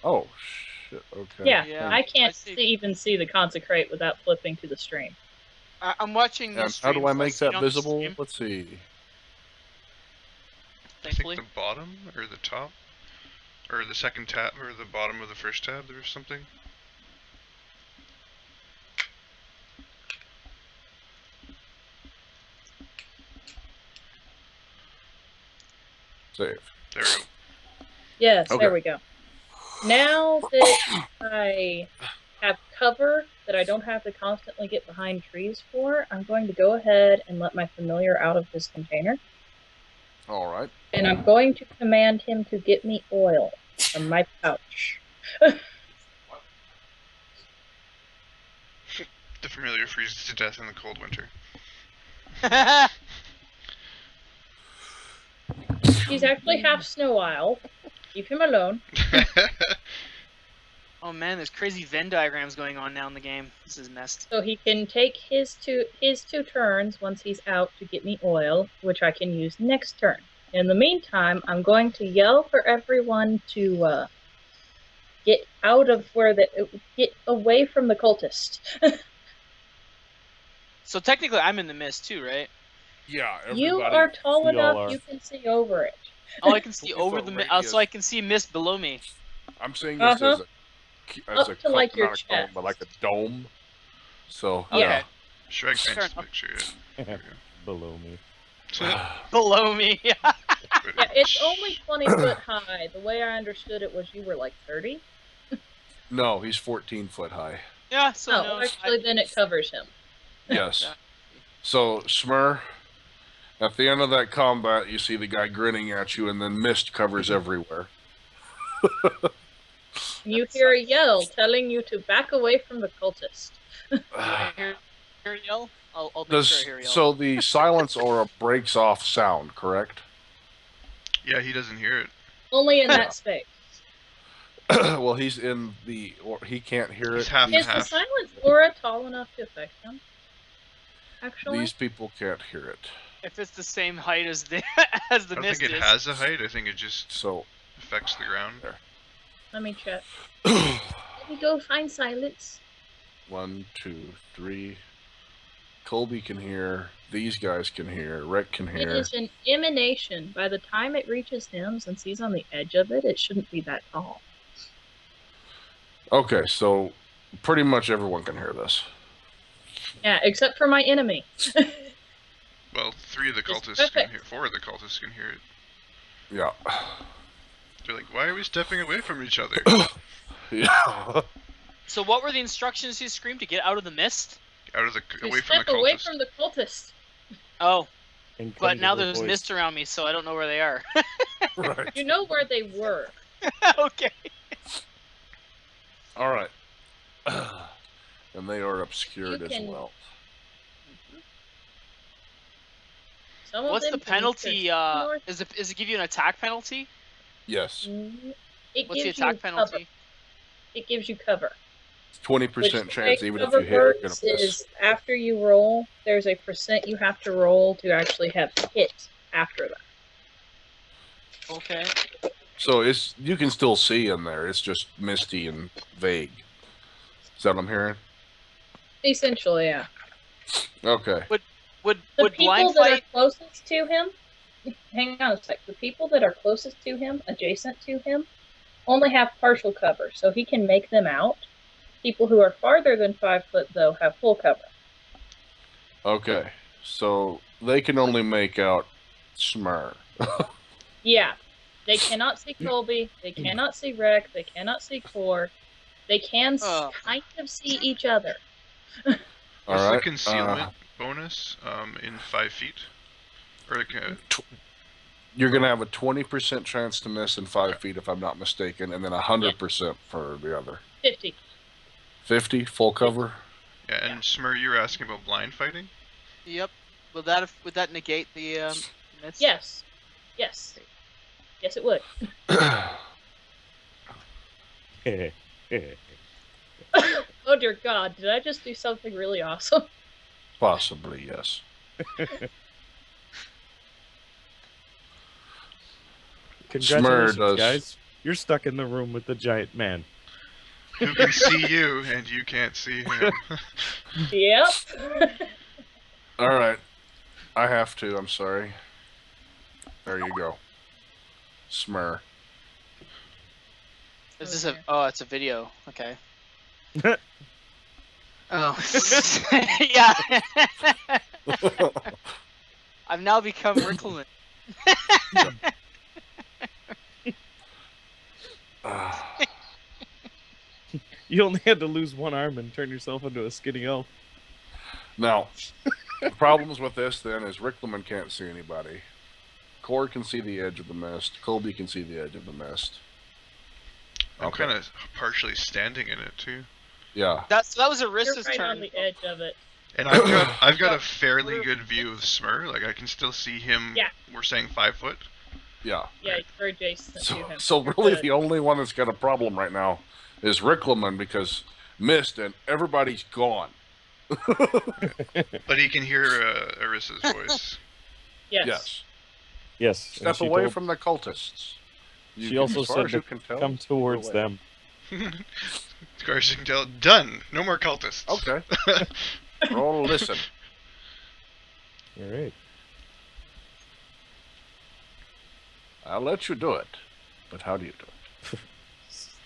B: Oh, shit. Okay.
C: Yeah,
E: Yeah,
C: I can't
E: I see.
C: even see the consecrate without flipping to the stream.
E: I'm watching the
B: And how
E: stream.
B: do I
E: so
B: make
E: see it
B: that
E: on the
B: visible?
E: stream,
B: Let's see.
A: I
E: thankfully.
A: think the bottom or the top, or the second tab, or the bottom of the first tab. There's something.
B: Save.
A: There we go.
C: Yes,
B: Okay.
C: there we go. Now that I have cover that I don't have to constantly get behind trees for, I'm going to go ahead and let my familiar out of this container.
B: All right.
C: And I'm going to command him to get me oil from my pouch.
A: The familiar freezes to death in the cold winter.
C: He's actually half Snow Isle. Leave him alone.
E: Oh man, there's crazy Venn diagrams going on now in the game. This is messed.
C: So he can take his two turns once he's out to get me oil, which I can use next turn. In the meantime, I'm going to yell for everyone to get out of get away from the cultist.
E: So technically, I'm in the mist too, right?
B: Yeah,
C: You are tall
D: We all
C: enough,
D: are.
C: you can see over it.
E: Oh, I can see
B: 20
E: over
B: foot
E: the mist.
B: radius.
E: So I can see mist below me.
B: I'm saying this
C: Uh-huh.
B: as
C: Up to, like, your
B: not a cone,
C: chest.
B: but like a dome. So,
E: Okay.
B: yeah.
A: Shrek
E: Fair
A: paints the
E: enough.
A: picture. Yeah.
D: Below me.
E: Below me.
C: Yeah, it's only 20 foot high. The way I understood it was you were like 30.
B: No, he's 14 foot high.
E: Yeah. So
C: Oh,
E: no.
C: actually, then it covers him.
B: Yes.
E: Yeah.
B: So, Smurrrrh, at the end of that combat, you see the guy grinning at you, and then mist covers everywhere.
C: You hear a yell telling you to back away from the cultist.
E: I hear a yell. I'll make sure I hear a yell.
B: So the silence aura breaks off sound, correct?
A: Yeah, he doesn't hear it.
C: Only in
B: Yeah.
C: that space.
B: Well, he's in the, or he can't hear
A: He's
B: it.
A: half and
C: Is the
A: half.
C: silence aura tall enough to affect him? Actually?
B: These people can't hear it.
E: If it's the same height as the
A: I
E: the
A: don't
E: mist
A: think it
E: is.
A: has a height. I think it just
B: So,
A: affects the ground.
C: Let me check. Let me go find silence.
B: 1, 2, 3. Colby can hear. These guys can hear. Rick can
C: It
B: hear.
C: is an emanation. By the time it reaches him, since he's on the edge of it, it shouldn't be that tall.
B: Okay, so pretty much everyone can hear this.
C: Yeah, except for my enemy.
A: Well, 3 of the
C: It's
A: cultists
C: perfect.
A: can hear. 4 of the cultists can hear it.
B: Yeah.
A: They're like, why are we stepping away from each other?
B: Yeah.
E: So what were the instructions you screamed to get out of the mist?
A: Out of the
C: To
A: away from the
C: step away
A: cultists.
C: from the cultist.
E: Oh,
D: And
E: but
D: cling to
E: now
D: the
E: there's
D: voice.
E: mist around me, so I don't know where they are.
B: Right.
C: You know where they were.
E: Okay.
B: All right. And they are obscured
C: You
B: as
C: can-
B: well.
C: Some of
E: What's
C: them
E: the
C: can
E: penalty?
C: turn north.
E: Is it give you an attack penalty?
B: Yes.
C: It
E: What's the
C: gives
E: attack
C: you
E: penalty?
C: cover. It gives you cover.
B: 20%
C: Which
B: chance,
C: the way
B: even if
C: cover
B: you hit, you're going
C: works
B: to miss.
C: is after you roll, there's a percent you have to roll to actually have hit after that.
E: Okay.
B: So it's you can still see in there. It's just misty and vague. Is that what I'm hearing?
C: Essentially, yeah.
B: Okay.
E: Would
C: The
E: would
C: people
E: blind
C: that
E: fight?
C: are closest to him, hang on a sec. The people that are closest to him, adjacent to him, only have partial cover, so he can make them out. People who are farther than 5 foot, though, have full cover.
B: Okay. So they can only make out Smurrrrh.
C: Yeah. They cannot see Colby, they cannot see Rick, they cannot see Core. They can
E: Oh.
C: kind of see each other.
A: What's
B: All
A: the
B: right.
A: concealment bonus in 5 feet? Or like,
B: You're going to have a 20% chance to miss in 5 feet, if I'm not mistaken, and then 100% for the other.
C: 50.
B: 50, full cover.
A: Yeah, and Smurrrrh, you were asking about blind fighting?
E: Yep. Would that negate the miss?
C: Yes. Yes. Yes, it would. Oh dear God! Did I just do something really awesome?
B: Possibly, yes.
D: Congratulations,
B: does-
D: guys. You're stuck in the room with the giant man.
A: Who can see you and you can't see him?
C: Yep.
B: All right. I have to. I'm sorry. There you go. Smurrrrh.
E: Is this
C: Okay.
E: it's a video. Okay. Oh. Yeah. I've now become Riclamin.
D: You only had to lose one arm and turn yourself into a skinny elf.
B: Now, the problems with this then is Riclamin can't see anybody. Core can see the edge of the mist. Colby can see the edge of the mist.
A: I'm
B: Okay.
A: kind of partially standing in it too.
B: Yeah.
E: That was
C: You're
E: Arissa's
C: right
E: turn.
C: on the edge of it.
A: And I've got a fairly good view of Smurrrrh. Like I can still see him.
C: Yeah.
A: We're saying 5 foot.
B: Yeah.
C: Yeah, you're adjacent to him.
B: So
C: You're
B: really
C: good.
B: the only one that's got a problem right now is Riclamin because mist and everybody's gone.
A: But he can hear Arissa's voice.
C: Yes.
B: Yes.
D: Yes. and
B: Step
D: she
B: away
D: told-
B: from the cultists.
D: She also
B: as far
D: said
B: as you
D: to
B: can tell,
D: come towards
B: go away.
D: them.
A: As far as you can tell, done. No more cultists.
B: Okay. Roll listen.
D: All right.
B: I'll let you do it. But how do you do it?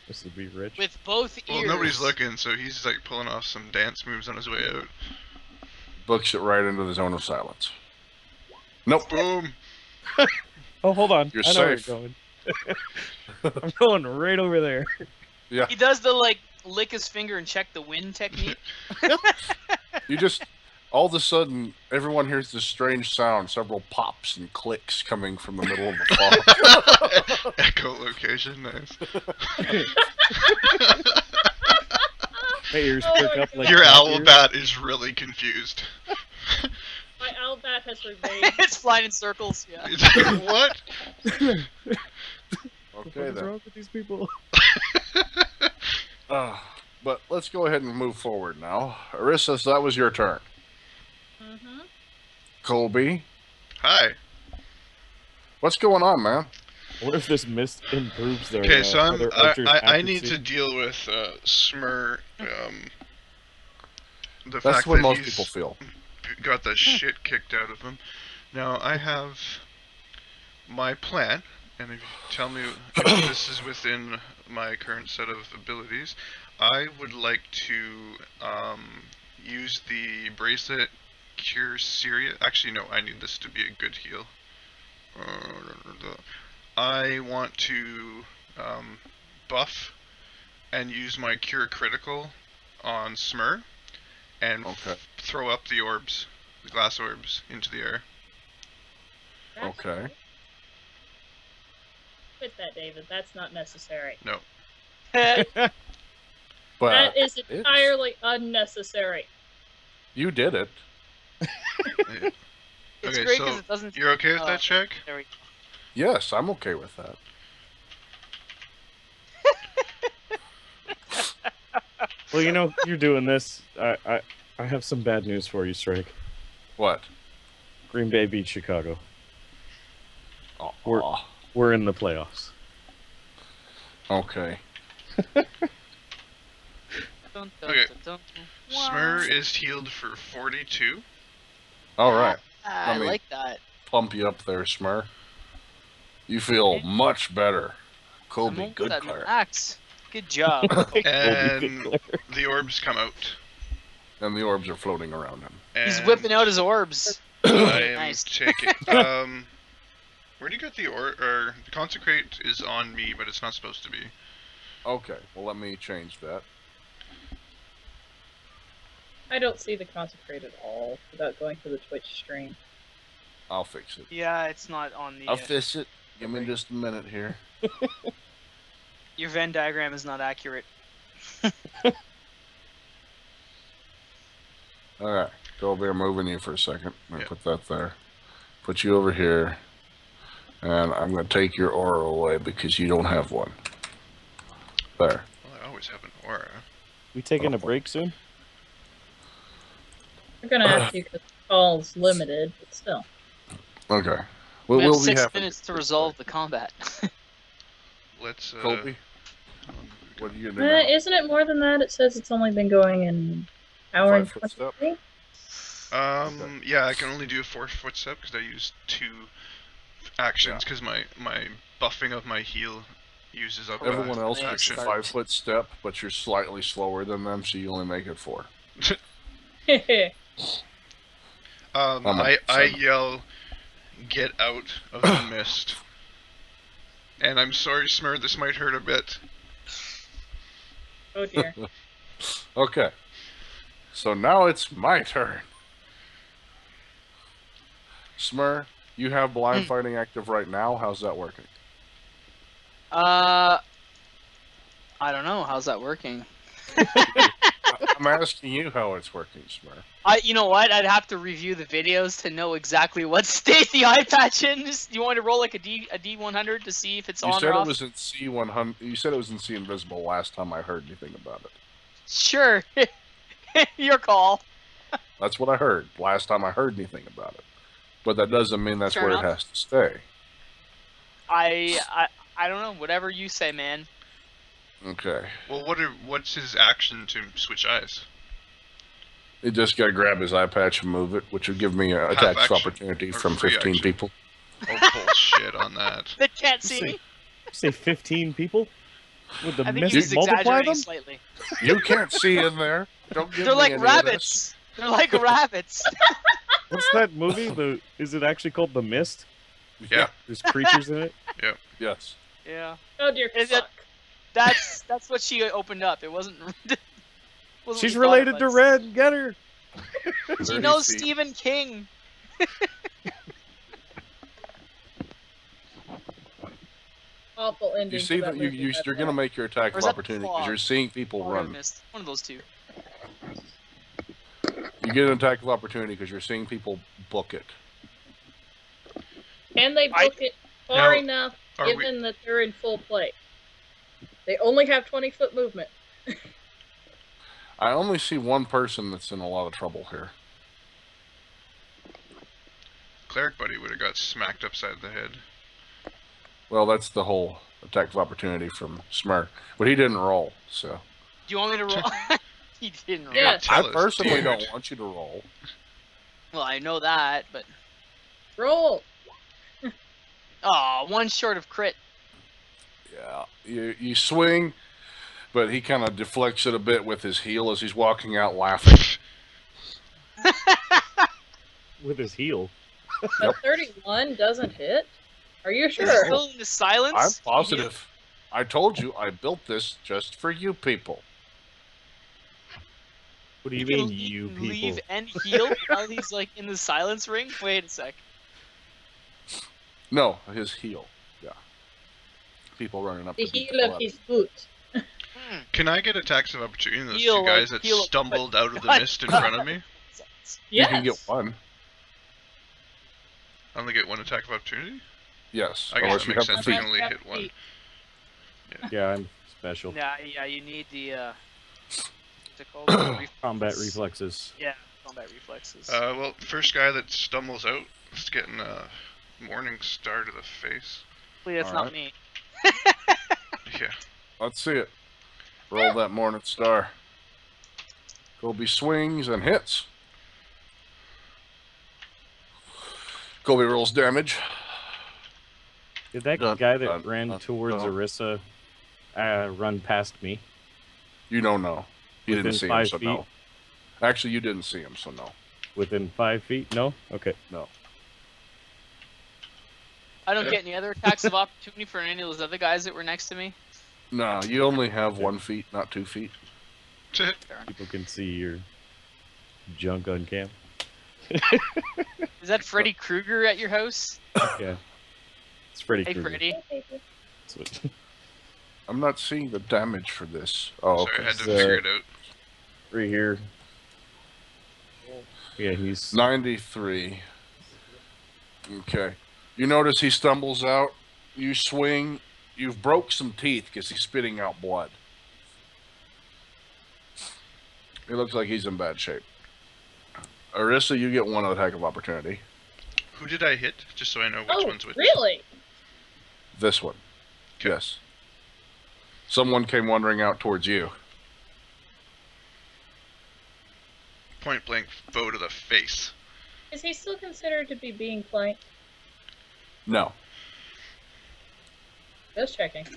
D: This would be rich.
E: With both ears.
A: Well, nobody's looking, so he's like pulling off some dance moves on his way out.
B: Books it right into the zone of silence. Nope.
A: Boom.
D: Oh, hold on.
B: You're
D: I know
B: safe.
D: where you're going. I'm going right over there.
B: Yeah.
E: He does the lick his finger and check the wind technique.
B: You just all of a sudden everyone hears this strange sound, several pops and clicks coming from the middle of the fog.
A: Echolocation, nice.
D: My ears
C: Oh
D: perk
C: my
D: up
C: God.
D: like
A: Your
D: cat
A: owl
D: ears.
A: bat is really confused.
C: My owl bat has remained.
E: It's flying in circles. Yeah.
A: It's like, what?
D: What
B: Okay
D: is
B: then.
D: wrong with these people?
B: But let's go ahead and move forward now. Arissa, so that was your turn.
C: Mm-hmm.
B: Colby,
A: Hi.
B: what's going on, man?
D: What if this mist improves their
A: Okay, so
D: other archers'
A: I need
D: accuracy?
A: to deal with Smurrrrh. The
B: That's
A: fact
B: the way
A: that
B: most
A: he's
B: people feel.
A: got the shit kicked out of him. Now I have my plan, and if you tell me if this is within my current set of abilities, I would like to use the bracelet cure Syria. Actually, no, I need this to be a good heal. I want to buff and use my cure critical on Smurrrrh and
B: Okay.
A: throw up the orbs, the glass orbs, into the air.
B: Okay.
C: Quit that, David. That's not necessary.
A: No.
B: But
C: That is entirely unnecessary.
B: you did it.
E: It's
A: Okay,
E: great
A: so
E: because it doesn't.
A: You're okay with
E: Oh,
A: that check?
E: There we go.
B: Yes, I'm okay with that.
D: Well, you know, you're doing this. I have some bad news for you, Sragg.
B: What?
D: Green Bay beat Chicago.
B: We're
D: We're in the playoffs.
B: okay.
E: Dun, dun,
A: Okay.
E: dun, dun.
A: Smurrrrh is healed for 42.
B: All right.
E: I
B: Let me-
E: like that.
B: Pump you up there, Smurrrrh. You feel much better. Colby,
E: I'm
B: good
E: almost at
B: cleric.
E: max. Good job.
A: And the orbs come out.
B: And the orbs are floating around him.
E: He's
A: And
E: whipping out his orbs.
A: I am
E: Nice.
A: taking. Where do you get the or the consecrate is on me, but it's not supposed to be.
B: Okay, well let me change that.
C: I don't see the consecrate at all without going to the Twitch stream.
B: I'll fix it.
E: Yeah, it's not on the.
B: I'll fix it. Give me just a minute here.
E: Your Venn diagram is not accurate.
B: Alright, Colby, I'm moving you for a second. I'm going to
A: Yeah.
B: put that there. Put you over here. And I'm going to take your aura away because you don't have one. There.
A: Well, I always have an aura.
D: We taking a break soon?
C: We're gonna have to because the call's limited, but still.
B: Okay.
E: We have
B: We'll be
E: 6
B: having
E: minutes to resolve the combat.
A: Let's.
B: Colby,
A: how long have we
B: what
A: got?
B: are you going to do now?
C: Isn't it more than that? It says it's only been going an hour
B: 5
C: and
B: foot step?
C: 23.
A: Yeah, I can only do a 4-foot step because I used 2 actions because my buffing of my heal uses up
B: Everyone else
A: an
B: gets a
A: action.
B: 5 foot step, but you're slightly slower than them, so you only make it 4. I'm a
A: I
B: 7.
A: yell, "Get out of the mist!" And I'm sorry, Smurrrrh, this might hurt a bit.
C: Oh dear.
B: Okay. So now it's my turn. Smurrrrh, you have blind fighting active right now. How's that working?
E: I don't know. How's that working?
B: I'm asking you how it's working, Smurrrrh.
E: You know what? I'd have to review the videos to know exactly what state the eye patch is. You want me to roll like a D100 to see if it's
B: You
E: on
B: said
E: or
B: it
E: off?
B: was in C100. You said it was in C invisible last time I heard anything about it.
E: Sure. Your call.
B: That's what I heard last time I heard anything about it. But that doesn't mean that's
E: Fair
B: where
E: enough.
B: it has to stay.
E: I don't know. Whatever you say, man.
B: Okay.
A: Well, what's his action to switch eyes?
B: You just got to grab his eye patch and move it, which would give me an attack of
A: action
B: opportunity
A: or
B: from
A: free
B: 15
A: action?
B: people.
A: Oh, bullshit on that.
E: They can't see me.
D: Say 15 people? Would the
E: I think
D: mist
E: he was
D: multiply
E: exaggerating
D: them?
E: slightly.
B: You can't see in there. Don't give
E: They're
B: me
E: like
B: any of this.
E: rabbits. They're like rabbits.
D: What's that movie? Is it actually called The Mist?
A: Yeah.
D: There's creatures in it?
B: Yes.
E: Yeah.
C: Oh dear.
E: Is it-
C: Fuck.
E: That's what she opened up. It wasn't. wasn't
D: She's
E: what you thought it
D: related to
E: was.
D: Red. Get her.
E: She
B: 30
E: knows
B: feet.
E: Stephen King.
C: Awful ending.
B: You
C: to
B: see
C: that
B: that
C: movie, by
B: you're
C: the
B: going to
C: way.
B: make your attack
E: Or
B: of
E: is that
B: opportunity
E: Claw?
B: because you're seeing people
E: Or
B: run.
E: Mist. One of those two.
B: You get an attack of opportunity because you're seeing people book it.
C: Can they
E: I-
C: book it far
A: Now,
C: enough,
A: are we-
C: given that they're in full play? They only have 20-foot movement.
B: I only see one person that's in a lot of trouble here.
A: Cleric buddy would have got smacked upside the head.
B: Well, that's the whole attack of opportunity from Smurrrrh. But he didn't roll, so.
E: Do you want me to roll? He didn't roll.
C: Yeah.
A: Tell
B: I
A: us,
B: personally
A: dude.
B: don't want you to roll.
E: Well, I know that, but
C: Roll.
E: one short of crit.
B: Yeah. You swing, but he kind of deflects it a bit with his heel as he's walking out laughing.
D: With his heel.
C: But 31 doesn't hit. Are you sure?
E: Still in the silence.
B: I'm positive. I told you I built this just for you people.
D: What do you
E: can
D: mean,
E: leave-
D: you people?
E: Leave and heal while he's like in the silence ring. Wait a sec.
B: No, his heel. Yeah. People running up
C: The
B: to beat
C: heel of
B: hell
C: his boot.
A: Can I get attacks of opportunity on those
E: Heal,
A: two guys
E: like,
A: that
E: heal-
A: stumbled out of the
E: God.
A: mist in front of me?
B: You
C: Yes.
B: can get one.
A: I only get one attack of opportunity?
B: Yes.
A: I guess
B: Unless
A: that
B: you
A: makes
B: have
A: sense.
B: the
A: I
B: feet.
A: can only
C: Have
A: hit one.
C: feet.
D: Yeah, I'm special.
E: Yeah, you need the what's it called?
D: Combat reflexes.
E: Yeah, combat reflexes.
A: Well, first guy that stumbles out is getting a morning star to the face.
E: Hopefully that's not
B: alright.
E: me.
A: Yeah.
B: Let's see it. Roll that morning star. Colby swings and hits. Colby rolls damage.
D: Did that
B: Dun,
D: guy that
B: dun,
D: ran
B: dun,
D: towards
B: dun.
D: Arissa run past me?
B: You don't know. You didn't
D: Within
B: see him,
D: 5
B: so
D: feet?
B: no. Actually, you didn't see him, so no.
D: Within 5 feet? No? Okay.
B: No.
E: I don't get any other attacks of opportunity for any of those other guys that were next to me.
B: No, you only have 1 feet, not 2 feet.
D: People can see your junk on cam.
E: Is that Freddy Krueger at your house?
D: Yeah. It's pretty
E: Hey,
D: Krueger.
E: Freddy.
D: That's what-
B: I'm not seeing the damage for this. Oh,
A: Sorry, I
B: okay.
A: had to
D: So-
A: figure it out.
D: right here. Yeah, he's
B: 93. Okay. You notice he stumbles out. You swing. You've broke some teeth because he's spitting out blood. It looks like he's in bad shape. Arissa, you get one attack of opportunity.
A: Who did I hit? Just so I know which
C: Oh,
A: one's which.
C: really?
B: This one.
A: Okay.
B: Yes. Someone came wandering out towards you.
A: Point blank bow to the face.
C: Is he still considered to be being flanked?
B: No.
C: Just checking.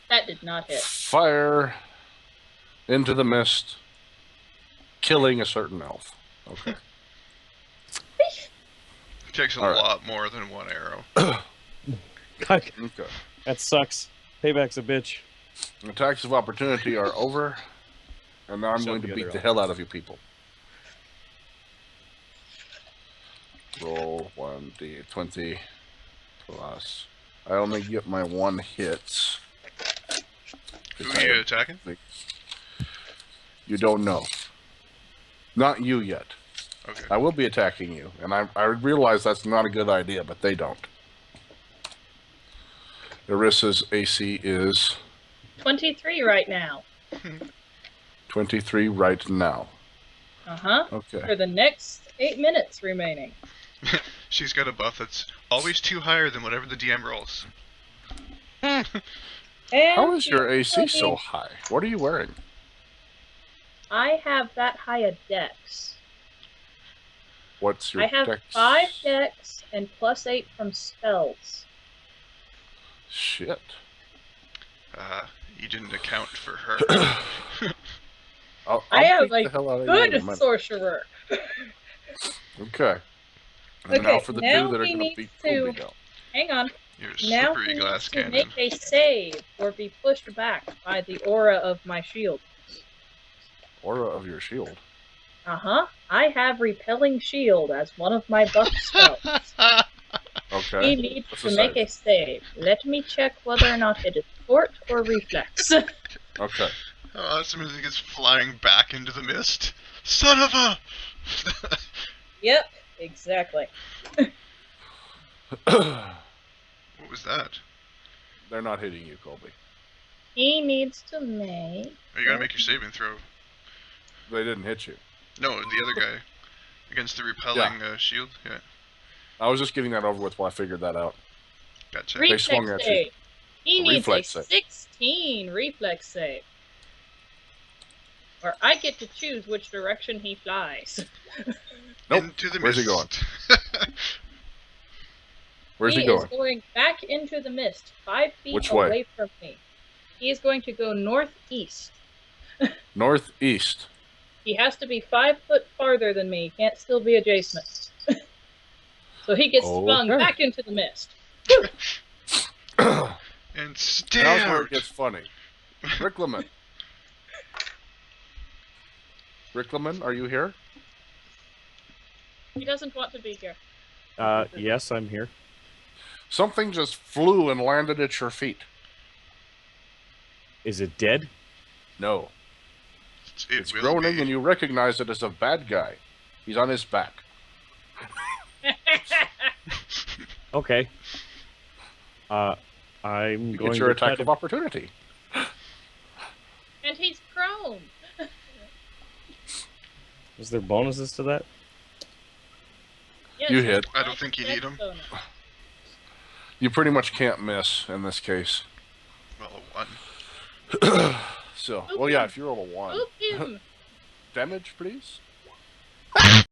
C: That did not hit.
B: Fire into the mist, killing a certain elf. Okay.
A: It takes a
B: All right.
A: lot more than one arrow.
D: God,
B: Okay.
D: that sucks. Payback's a bitch.
B: Attacks of opportunity are over, and now I'm
D: Shove
B: going to
D: the
B: beat
D: other
B: the
D: elf.
B: hell out of you people. Roll 1d20 plus. I only get my one hit.
A: Who are you attacking?
B: You don't know. Not you yet.
A: Okay.
B: I will be attacking you, and I realize that's not a good idea, but they don't. Arissa's AC is
C: 23 right now.
B: 23 right now.
C: Uh-huh.
B: Okay.
C: For the next 8 minutes remaining.
A: She's got a buff that's always too higher than whatever the DM rolls.
C: And
B: How is your
C: you
B: AC so
C: will be-
B: high? What are you wearing?
C: I have that high a dex.
B: What's your
C: I have
B: dex?
C: 5 dex and +8 from spells.
B: Shit.
A: You didn't account for her.
B: I'll
C: I am
B: beat
C: a
B: the hell out of you in a
C: good
B: minute.
C: sorcerer.
B: Okay. And
C: Okay,
B: now for the
C: now
B: two that are
C: he
B: going to
C: needs
B: beat
C: to-
B: Colby down.
C: Hang on.
A: You're a
C: Now
A: slippery
C: he
A: glass
C: needs to
A: cannon.
C: make a save or be pushed back by the aura of my shield.
B: Aura of your shield.
C: Uh-huh. I have repelling shield as one of my buff spells.
B: Okay.
C: He needs
B: What's
C: to
B: the
C: make
B: save?
C: a save. Let me check whether or not it is fort or reflex.
B: Okay.
A: How awesome is he gets flying back into the mist? Son of a!
C: Yep, exactly.
A: What was that?
B: They're not hitting you, Colby.
C: He needs to make...
A: Are you gonna make your saving throw?
B: They didn't hit you.
A: No, the other guy. Against the repelling shield? Yeah,
B: I was just getting that over with while I figured that out.
A: gotcha.
B: They swung
C: reflex
B: at you.
C: save. He needs
B: Reflex
C: a
B: save.
C: 16 reflex save. Or I get to choose which direction he flies.
B: Nope.
A: Into the
B: Where's he
A: mist.
B: Where's he
C: He
B: going?
C: is going back into the mist, 5 feet
B: Which
C: away
B: way?
C: from me. He is going to go northeast.
B: Northeast.
C: He has to be 5 foot farther than me. He can't still be adjacent. So he gets flung
B: Okay.
C: back into the mist.
A: And
B: Now's where
A: stared.
B: it gets funny. Riclamin. Riclamin, are you here?
C: He doesn't want to be here.
D: Yes, I'm here.
B: Something just flew and landed at your feet.
D: Is it dead?
B: No.
A: It
B: It's
A: will
B: groaning
A: be.
B: and you recognize it as a bad guy. He's on his back.
D: Okay. I'm
B: You
D: going
B: get your
D: to try
B: attack
D: to...
B: of opportunity.
C: And he's prone.
D: Is there bonuses to that?
C: Yes,
B: You
C: it's
B: hit.
A: I don't think you need 'em.
C: bonus.
B: You pretty much can't miss in this case.
A: Well, a 1.
B: So, well, yeah, if you roll a 1.
C: Oop him.
B: Damage, please.